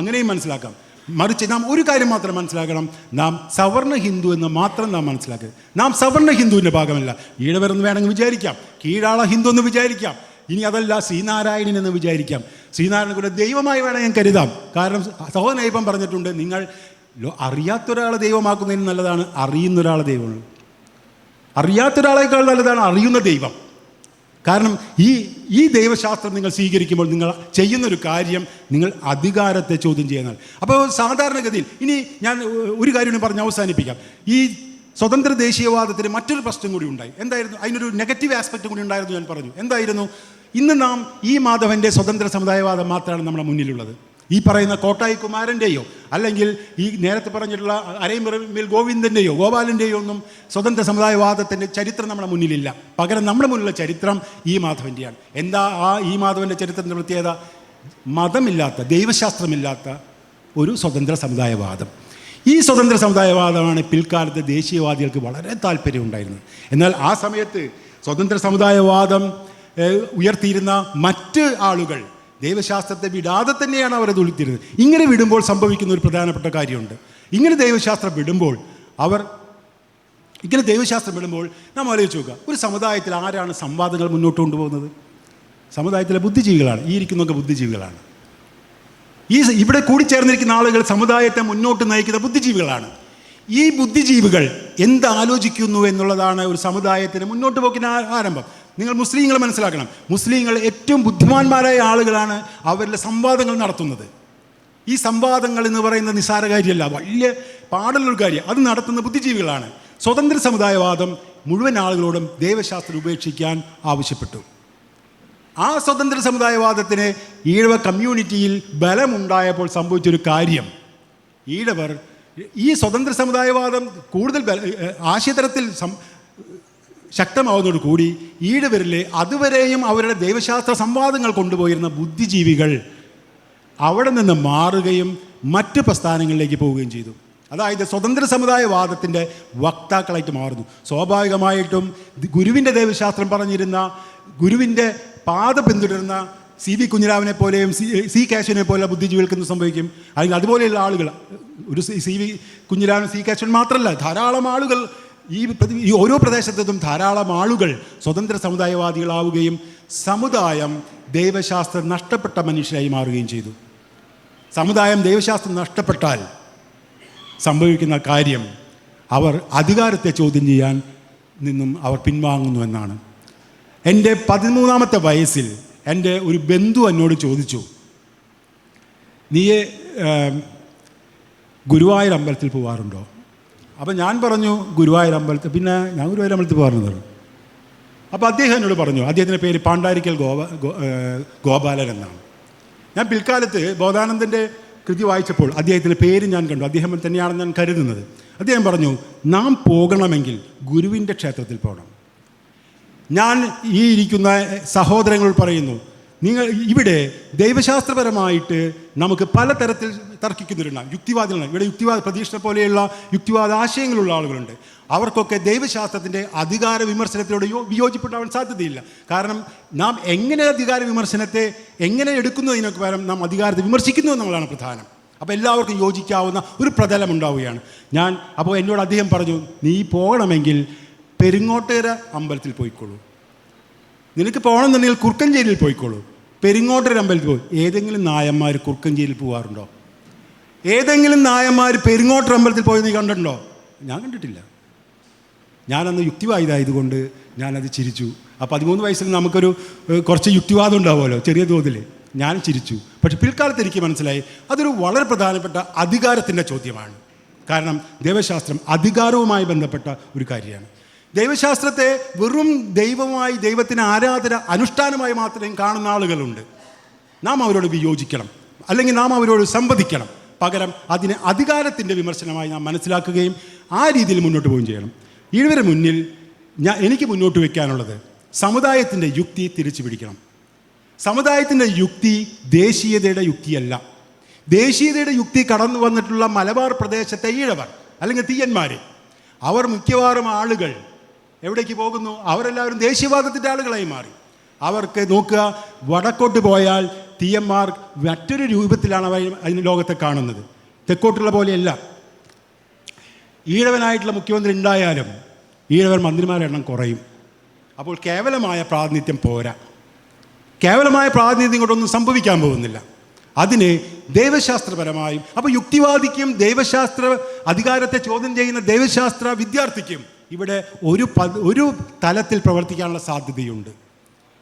അങ്ങനെയും മനസ്സിലാക്കാം. മറിച്ച് നാം ഒരു കാര്യം മാത്രം മനസ്സിലാക്കണം, നാം സവർണ ഹിന്ദു എന്ന് മാത്രം നാം മനസ്സിലാക്കുക. നാം സവർണ ഹിന്ദുവിൻ്റെ ഭാഗമല്ല. ഈഴവരെന്ന് വേണമെങ്കിൽ വിചാരിക്കാം, കീഴാള ഹിന്ദു എന്ന് വിചാരിക്കാം, ഇനി അതല്ല ശ്രീനാരായണൻ എന്ന് വിചാരിക്കാം. ശ്രീനാരായണൻ കൂടെ ദൈവമായി വേണം ഞാൻ കരുതാം. കാരണം സഹോദരൻ ഇപ്പം പറഞ്ഞിട്ടുണ്ട്, നിങ്ങൾ അറിയാത്തൊരാളെ ദൈവമാക്കുന്നതിന് നല്ലതാണ് അറിയുന്ന ഒരാളെ ദൈവമാണ്. അറിയാത്തൊരാളേക്കാൾ നല്ലതാണ് അറിയുന്ന ദൈവം. കാരണം ഈ ദൈവശാസ്ത്രം നിങ്ങൾ സ്വീകരിക്കുമ്പോൾ നിങ്ങൾ ചെയ്യുന്നൊരു കാര്യം, നിങ്ങൾ അധികാരത്തെ ചോദ്യം ചെയ്യുന്നത്. അപ്പോൾ സാധാരണഗതിയിൽ ഇനി ഞാൻ ഒരു കാര്യം പറഞ്ഞ് അവസാനിപ്പിക്കാം. ഈ സ്വതന്ത്ര ദേശീയവാദത്തിന് മറ്റൊരു പ്രശ്നം കൂടി ഉണ്ടായി. എന്തായിരുന്നു? അതിനൊരു നെഗറ്റീവ് ആസ്പെക്റ്റ് കൂടി ഉണ്ടായിരുന്നു. ഞാൻ പറഞ്ഞു, എന്തായിരുന്നു? ഇന്ന് നാം ഈ മാധവൻ്റെ സ്വതന്ത്ര സമുദായവാദം മാത്രമാണ് നമ്മുടെ മുന്നിലുള്ളത്. ഈ പറയുന്ന കോട്ടായി കുമാരൻ്റെയോ അല്ലെങ്കിൽ ഈ നേരത്തെ പറഞ്ഞിട്ടുള്ള അരൈമിൽ ഗോവിന്ദൻ്റെയോ ഗോപാലൻ്റെയോ ഒന്നും സ്വതന്ത്ര സമുദായവാദത്തിൻ്റെ ചരിത്രം നമ്മുടെ മുന്നിലില്ല. പകരം നമ്മുടെ മുന്നിലുള്ള ചരിത്രം ഈ മാധവൻ്റെയാണ്. എന്താ ഈ മാധവൻ്റെ ചരിത്രത്തിൻ്റെ പ്രത്യേകത? മതമില്ലാത്ത, ദൈവശാസ്ത്രമില്ലാത്ത ഒരു സ്വതന്ത്ര സമുദായവാദം. ഈ സ്വതന്ത്ര സമുദായവാദമാണ് പിൽക്കാലത്ത് ദേശീയവാദികൾക്ക് വളരെ താല്പര്യം ഉണ്ടായിരുന്നത്. എന്നാൽ ആ സമയത്ത് സ്വതന്ത്ര സമുദായവാദം ഉയർത്തിയിരുന്ന മറ്റ് ആളുകൾ ദൈവശാസ്ത്രത്തെ വിടാതെ തന്നെയാണ് അവരത് ഉയർത്തിയിരുന്നത്. ഇങ്ങനെ വിടുമ്പോൾ സംഭവിക്കുന്ന ഒരു പ്രധാനപ്പെട്ട കാര്യമുണ്ട്. ഇങ്ങനെ ദൈവശാസ്ത്രം വിടുമ്പോൾ നാം ആലോചിച്ച് നോക്കുക, ഒരു സമുദായത്തിൽ ആരാണ് സംവാദങ്ങൾ മുന്നോട്ട് കൊണ്ടുപോകുന്നത്? സമുദായത്തിലെ ബുദ്ധിജീവികളാണ്. ഈ ഇരിക്കുന്നൊക്കെ ബുദ്ധിജീവികളാണ്. ഇവിടെ കൂടിച്ചേർന്നിരിക്കുന്ന ആളുകൾ സമുദായത്തെ മുന്നോട്ട് നയിക്കുന്ന ബുദ്ധിജീവികളാണ്. ഈ ബുദ്ധിജീവികൾ എന്താലോചിക്കുന്നു എന്നുള്ളതാണ് ഒരു സമുദായത്തിന് മുന്നോട്ട് പോക്കിന് ആരംഭം. നിങ്ങൾ മുസ്ലിങ്ങൾ മനസ്സിലാക്കണം, മുസ്ലിങ്ങൾ ഏറ്റവും ബുദ്ധിമാന്മാരായ ആളുകളാണ് അവരുടെ സംവാദങ്ങൾ നടത്തുന്നത്. ഈ സംവാദങ്ങൾ എന്ന് പറയുന്നത് നിസ്സാര കാര്യമല്ല, വലിയ പാടുള്ളൊരു കാര്യം. അത് നടത്തുന്ന ബുദ്ധിജീവികളാണ്. സ്വതന്ത്ര സമുദായവാദം മുഴുവൻ ആളുകളോടും ദൈവശാസ്ത്രം ഉപേക്ഷിക്കാൻ ആവശ്യപ്പെട്ടു. ആ സ്വതന്ത്ര സമുദായവാദത്തിന് ഈഴവ കമ്മ്യൂണിറ്റിയിൽ ബലമുണ്ടായപ്പോൾ സംഭവിച്ചൊരു കാര്യം, ഈഴവർ ഈ സ്വതന്ത്ര സമുദായവാദം കൂടുതൽ ആശയതലത്തിൽ ശക്തമാവുന്നതോടുകൂടി ഈഴവരിലെ അതുവരെയും അവരുടെ ദൈവശാസ്ത്ര സംവാദങ്ങൾ കൊണ്ടുപോയിരുന്ന ബുദ്ധിജീവികൾ അവിടെ നിന്ന് മാറുകയും മറ്റ് പ്രസ്ഥാനങ്ങളിലേക്ക് പോവുകയും ചെയ്തു. അതായത് സ്വതന്ത്ര സമുദായവാദത്തിൻ്റെ വക്താക്കളായിട്ട് മാറുന്നു. സ്വാഭാവികമായിട്ടും ഗുരുവിൻ്റെ ദൈവശാസ്ത്രം പറഞ്ഞിരുന്ന, ഗുരുവിൻ്റെ പാത പിന്തുടരുന്ന CV കുഞ്ഞിരാമനെ പോലെയും C കേശവനെ പോലെയുള്ള ബുദ്ധിജീവികൾക്ക് എന്ത് സംഭവിക്കും? അല്ലെങ്കിൽ അതുപോലെയുള്ള ആളുകൾ, ഒരു CV കുഞ്ഞിരാമൻ C കേശവൻ മാത്രമല്ല, ധാരാളം ആളുകൾ ഈ ഓരോ പ്രദേശത്തും ധാരാളം ആളുകൾ സ്വതന്ത്ര സമുദായവാദികളാവുകയും സമുദായം ദൈവശാസ്ത്രം നഷ്ടപ്പെട്ട മനുഷ്യരായി മാറുകയും ചെയ്തു. സമുദായം ദൈവശാസ്ത്രം നഷ്ടപ്പെട്ടാൽ സംഭവിക്കുന്ന കാര്യം, അവർ അധികാരത്തെ ചോദ്യം ചെയ്യാൻ നിന്നും അവർ പിൻവാങ്ങുന്നു എന്നാണ്. എൻ്റെ 13ാമത്തെ വയസ്സിൽ എൻ്റെ ഒരു ബന്ധു എന്നോട് ചോദിച്ചു, നീ ഗുരുവായൂർ അമ്പലത്തിൽ പോകാറുണ്ടോ? അപ്പം ഞാൻ പറഞ്ഞു ഗുരുവായൂർ അമ്പലത്തിൽ, പിന്നെ ഞാൻ ഗുരുവായൂർ അമ്പലത്തിൽ പോകാറുണ്ട്. അപ്പോൾ അദ്ദേഹം എന്നോട് പറഞ്ഞു, അദ്ദേഹത്തിൻ്റെ പേര് പാണ്ടാരിക്കൽ ഗോപാലൻ എന്നാണ്. ഞാൻ പിൽക്കാലത്ത് ബോധാനന്ദൻ്റെ കൃതി വായിച്ചപ്പോൾ അദ്ദേഹത്തിൻ്റെ പേര് ഞാൻ കണ്ടു. അദ്ദേഹം തന്നെയാണെന്ന് ഞാൻ കരുതുന്നത്. അദ്ദേഹം പറഞ്ഞു, നാം പോകണമെങ്കിൽ ഗുരുവിൻ്റെ ക്ഷേത്രത്തിൽ പോകണം. ഞാൻ ഈ ഇരിക്കുന്ന സഹോദരങ്ങളോട് പറയുന്നു, നിങ്ങൾ ഇവിടെ ദൈവശാസ്ത്രപരമായിട്ട് നമുക്ക് പലതരത്തിൽ തർക്കിക്കുന്നവരുണ്ടാകും, യുക്തിവാദികളാണ്. ഇവിടെ യുക്തിവാദ പ്രതീക്ഷ പോലെയുള്ള യുക്തിവാദ ആശയങ്ങളുള്ള ആളുകളുണ്ട്. അവർക്കൊക്കെ ദൈവശാസ്ത്രത്തിൻ്റെ അധികാര വിമർശനത്തിലൂടെ വിയോജിപ്പുണ്ടാവാൻ സാധ്യതയില്ല. കാരണം നാം എങ്ങനെ അധികാര വിമർശനത്തെ എങ്ങനെ എടുക്കുന്നതിനൊക്കെ പകരം നാം അധികാരത്തെ വിമർശിക്കുന്നു എന്നുള്ളതാണ് പ്രധാനം. അപ്പോൾ എല്ലാവർക്കും യോജിക്കാവുന്ന ഒരു പ്രതലം ഉണ്ടാവുകയാണ്. അപ്പോൾ എന്നോട് അദ്ദേഹം പറഞ്ഞു, നീ പോകണമെങ്കിൽ പെരിങ്ങോട്ടേര അമ്പലത്തിൽ പോയിക്കോളൂ. നിനക്ക് പോകണമെന്നുണ്ടെങ്കിൽ കുറുക്കഞ്ചേരിയിൽ പോയിക്കോളൂ. പെരിങ്ങോട്ടേര അമ്പലത്തിൽ പോയി. ഏതെങ്കിലും നായന്മാർ കുറുക്കഞ്ചേരിയിൽ പോകാറുണ്ടോ? ഏതെങ്കിലും നായന്മാർ പെരിങ്ങോട്ടർ അമ്പലത്തിൽ പോയി നീ കണ്ടിട്ടുണ്ടോ? ഞാൻ കണ്ടിട്ടില്ല. ഞാനന്ന് യുക്തിവാദിയായതുകൊണ്ട് ഞാനത് ചിരിച്ചു. ആ 13 വയസ്സിൽ നമുക്കൊരു കുറച്ച് യുക്തിവാദം ഉണ്ടാവുമല്ലോ ചെറിയ തോതിൽ. ഞാൻ ചിരിച്ചു. പക്ഷെ പിൽക്കാലത്ത് എനിക്ക് മനസ്സിലായി അതൊരു വളരെ പ്രധാനപ്പെട്ട അധികാരത്തിൻ്റെ ചോദ്യമാണ്. കാരണം ദൈവശാസ്ത്രം അധികാരവുമായി ബന്ധപ്പെട്ട ഒരു കാര്യമാണ്. ദൈവശാസ്ത്രത്തെ വെറും ദൈവമായി, ദൈവത്തിന് ആരാധന അനുഷ്ഠാനമായി മാത്രം കാണുന്ന ആളുകളുണ്ട്. നാം അവരോട് വിയോജിക്കണം, അല്ലെങ്കിൽ നാം അവരോട് സംവദിക്കണം. പകരം അതിനെ അധികാരത്തിൻ്റെ വിമർശനമായി നാം മനസ്സിലാക്കുകയും ആ രീതിയിൽ മുന്നോട്ട് പോവുകയും ചെയ്യണം. ഇവരുടെ മുന്നിൽ എനിക്ക് മുന്നോട്ട് വയ്ക്കാനുള്ളത് സമുദായത്തിൻ്റെ യുക്തി തിരിച്ചു പിടിക്കണം. സമുദായത്തിൻ്റെ യുക്തി ദേശീയതയുടെ യുക്തിയല്ല. ദേശീയതയുടെ യുക്തി കടന്നു വന്നിട്ടുള്ള മലബാർ പ്രദേശത്തെ ഈഴവർ അല്ലെങ്കിൽ തീയന്മാർ, അവർ മിക്കവാറും ആളുകൾ എവിടേക്ക് പോകുന്നു? അവരെല്ലാവരും ദേശീയവാദത്തിൻ്റെ ആളുകളായി മാറി. അവർക്ക് നോക്കുക, വടക്കോട്ട് പോയാൽ തീയന്മാർ മറ്റൊരു രൂപത്തിലാണ് അവർ അതിന് ലോകത്തെ കാണുന്നത്. തെക്കോട്ടുള്ള പോലെയല്ല. ഈഴവനായിട്ടുള്ള മുഖ്യമന്ത്രി ഉണ്ടായാലും ഈഴവർ മന്ത്രിമാരുടെ എണ്ണം കുറയും. അപ്പോൾ കേവലമായ പ്രാതിനിധ്യം പോരാ. കേവലമായ പ്രാതിനിധ്യം കൊണ്ടൊന്നും സംഭവിക്കാൻ പോകുന്നില്ല. അതിന് ദൈവശാസ്ത്രപരമായും, അപ്പോൾ യുക്തിവാദിക്കും ദൈവശാസ്ത്ര അധികാരത്തെ ചോദ്യം ചെയ്യുന്ന ദൈവശാസ്ത്ര വിദ്യാർത്ഥിക്കും ഇവിടെ ഒരു തലത്തിൽ പ്രവർത്തിക്കാനുള്ള സാധ്യതയുണ്ട്.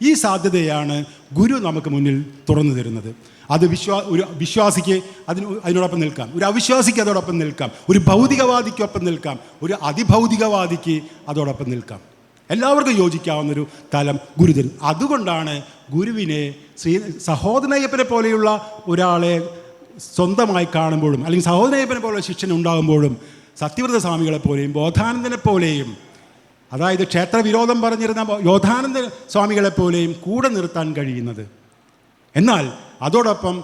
ഈ സാധ്യതയാണ് ഗുരു നമുക്ക് മുന്നിൽ തുറന്നു തരുന്നത്. അത് ഒരു വിശ്വാസിക്ക് അതിനോടൊപ്പം നിൽക്കാം, ഒരു അവിശ്വാസിക്ക് അതോടൊപ്പം നിൽക്കാം, ഒരു ഭൗതികവാദിക്കൊപ്പം നിൽക്കാം, ഒരു അതിഭൗതികവാദിക്ക് അതോടൊപ്പം നിൽക്കാം. എല്ലാവർക്കും യോജിക്കാവുന്നൊരു തലം ഗുരു തരും. അതുകൊണ്ടാണ് ഗുരുവിനെ സഹോദരനയ്യപ്പനെ പോലെയുള്ള ഒരാളെ സ്വന്തമായി കാണുമ്പോഴും, അല്ലെങ്കിൽ സഹോദരനയ്യപ്പനെ പോലെയുള്ള ശിഷ്യൻ ഉണ്ടാകുമ്പോഴും സത്യവ്രത സ്വാമികളെ പോലെയും ബോധാനന്ദനെ പോലെയും, അതായത് ക്ഷേത്രവിരോധം പറഞ്ഞിരുന്ന യോധാനന്ദ സ്വാമികളെ പോലെയും കൂടെ നിർത്താൻ കഴിയുന്നത്. എന്നാൽ അതോടൊപ്പം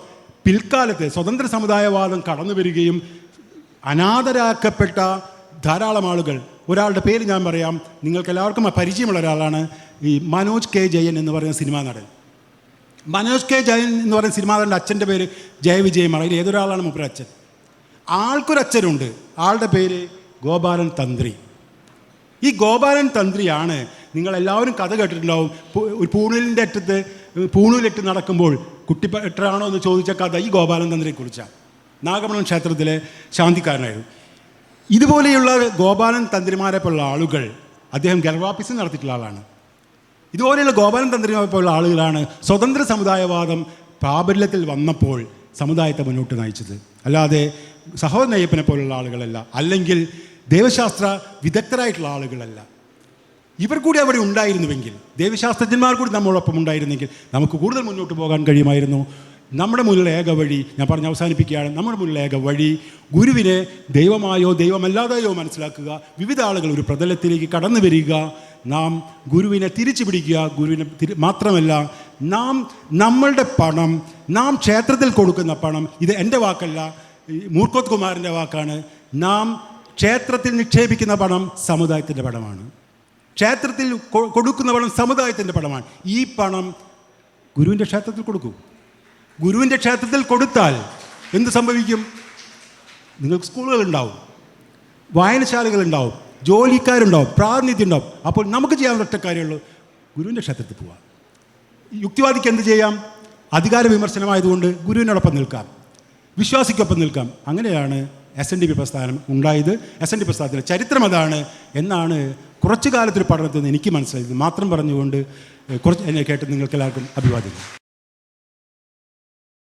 പിൽക്കാലത്ത് സ്വതന്ത്ര സമുദായവാദം കടന്നു വരികയും അനാഥരാക്കപ്പെട്ട ധാരാളം ആളുകൾ, ഒരാളുടെ പേര് ഞാൻ പറയാം, നിങ്ങൾക്ക് എല്ലാവർക്കും പരിചയമുള്ള ഒരാളാണ് ഈ മനോജ് കെ ജയൻ എന്ന് പറയുന്ന സിനിമാ നടൻ. മനോജ് കെ ജയൻ എന്ന് പറയുന്ന സിനിമാ നടൻ്റെ അച്ഛൻ്റെ പേര് ജയവിജയമാണ്. അതിൽ ഏതൊരാളാണ് മൂപ്പര അച്ഛൻ? ആൾക്കൊരച്ഛനുണ്ട്, ആളുടെ പേര് ഗോപാലൻ തന്ത്രി. ഈ ഗോപാലൻ തന്ത്രിയാണ്, നിങ്ങളെല്ലാവരും കഥ കേട്ടിട്ടുണ്ടാവും, ഒരു പൂണൂലിൻ്റെ അറ്റത്ത് പൂണൂലിട്ട് നടക്കുമ്പോൾ കുട്ടിപ്പറ്റാണോ എന്ന് ചോദിച്ച കഥ ഈ ഗോപാലൻ തന്ത്രിയെക്കുറിച്ചാണ്. നാഗമണം ക്ഷേത്രത്തിലെ ശാന്തിക്കാരനായിരുന്നു. ഇതുപോലെയുള്ള ഗോപാലൻ തന്ത്രിമാരെ പോലുള്ള ആളുകൾ, അദ്ദേഹം ഗർവാഫീസ് നടത്തിയിട്ടുള്ള ആളാണ്. ഇതുപോലെയുള്ള ഗോപാലൻ തന്ത്രിമാരെ പോലുള്ള ആളുകളാണ് സ്വതന്ത്ര സമുദായവാദം പ്രാബല്യത്തിൽ വന്നപ്പോൾ സമുദായത്തെ മുന്നോട്ട് നയിച്ചത്. അല്ലാതെ സഹോദരൻ അയ്യപ്പനെ പോലുള്ള ആളുകളല്ല, അല്ലെങ്കിൽ ദൈവശാസ്ത്ര വിദഗ്ധരായിട്ടുള്ള ആളുകളല്ല. ഇവർ കൂടി അവിടെ ഉണ്ടായിരുന്നുവെങ്കിൽ, ദൈവശാസ്ത്രജ്ഞന്മാർ കൂടി നമ്മളോടൊപ്പം ഉണ്ടായിരുന്നെങ്കിൽ നമുക്ക് കൂടുതൽ മുന്നോട്ട് പോകാൻ കഴിയുമായിരുന്നു. നമ്മുടെ മുന്നിലുള്ള ഏക വഴി, ഞാൻ പറഞ്ഞ് അവസാനിപ്പിക്കുകയാണ്, നമ്മുടെ മുന്നിലുള്ള ഏക വഴി ഗുരുവിനെ ദൈവമായോ ദൈവമല്ലാതെയോ മനസ്സിലാക്കുക, വിവിധ ആളുകൾ ഒരു പ്രതലത്തിലേക്ക് കടന്നു വരിക, നാം ഗുരുവിനെ തിരിച്ചു പിടിക്കുക. ഗുരുവിനെ മാത്രമല്ല, നാം നമ്മളുടെ പണം, നാം ക്ഷേത്രത്തിൽ കൊടുക്കുന്ന പണം, ഇത് എൻ്റെ വാക്കല്ല, മൂർക്കോത്ത് കുമാറിൻ്റെ വാക്കാണ്, നാം ക്ഷേത്രത്തിൽ നിക്ഷേപിക്കുന്ന പണം സമുദായത്തിൻ്റെ പണമാണ്. ക്ഷേത്രത്തിൽ കൊടുക്കുന്ന പണം സമുദായത്തിൻ്റെ പണമാണ്. ഈ പണം ഗുരുവിൻ്റെ ക്ഷേത്രത്തിൽ കൊടുക്കൂ. ഗുരുവിൻ്റെ ക്ഷേത്രത്തിൽ കൊടുത്താൽ എന്ത് സംഭവിക്കും? നിങ്ങൾക്ക് സ്കൂളുകളുണ്ടാവും, വായനശാലകളുണ്ടാവും, ജോലിക്കാരുണ്ടാവും, പ്രാതിനിധ്യം ഉണ്ടാവും. അപ്പോൾ നമുക്ക് ചെയ്യാവുന്ന ഒറ്റ കാര്യമുള്ളൂ, ഗുരുവിൻ്റെ ക്ഷേത്രത്തിൽ പോവാം. യുക്തിവാദിക്ക് എന്ത് ചെയ്യാം? അധികാര വിമർശനമായതുകൊണ്ട് ഗുരുവിനോടൊപ്പം നിൽക്കാം, വിശ്വാസിക്കൊപ്പം നിൽക്കാം. അങ്ങനെയാണ് SNDP പ്രസ്ഥാനം ഉണ്ടായത്. SNDP പ്രസ്ഥാനത്തിൻ്റെ ചരിത്രം അതാണ് എന്നാണ് കുറച്ചു കാലത്തൊരു പഠനത്തിൽ നിന്ന് എനിക്ക് മനസ്സിലായത്. മാത്രം പറഞ്ഞുകൊണ്ട് എന്നെ കേട്ട് നിങ്ങൾക്ക് എല്ലാവർക്കും അഭിവാദ്യം.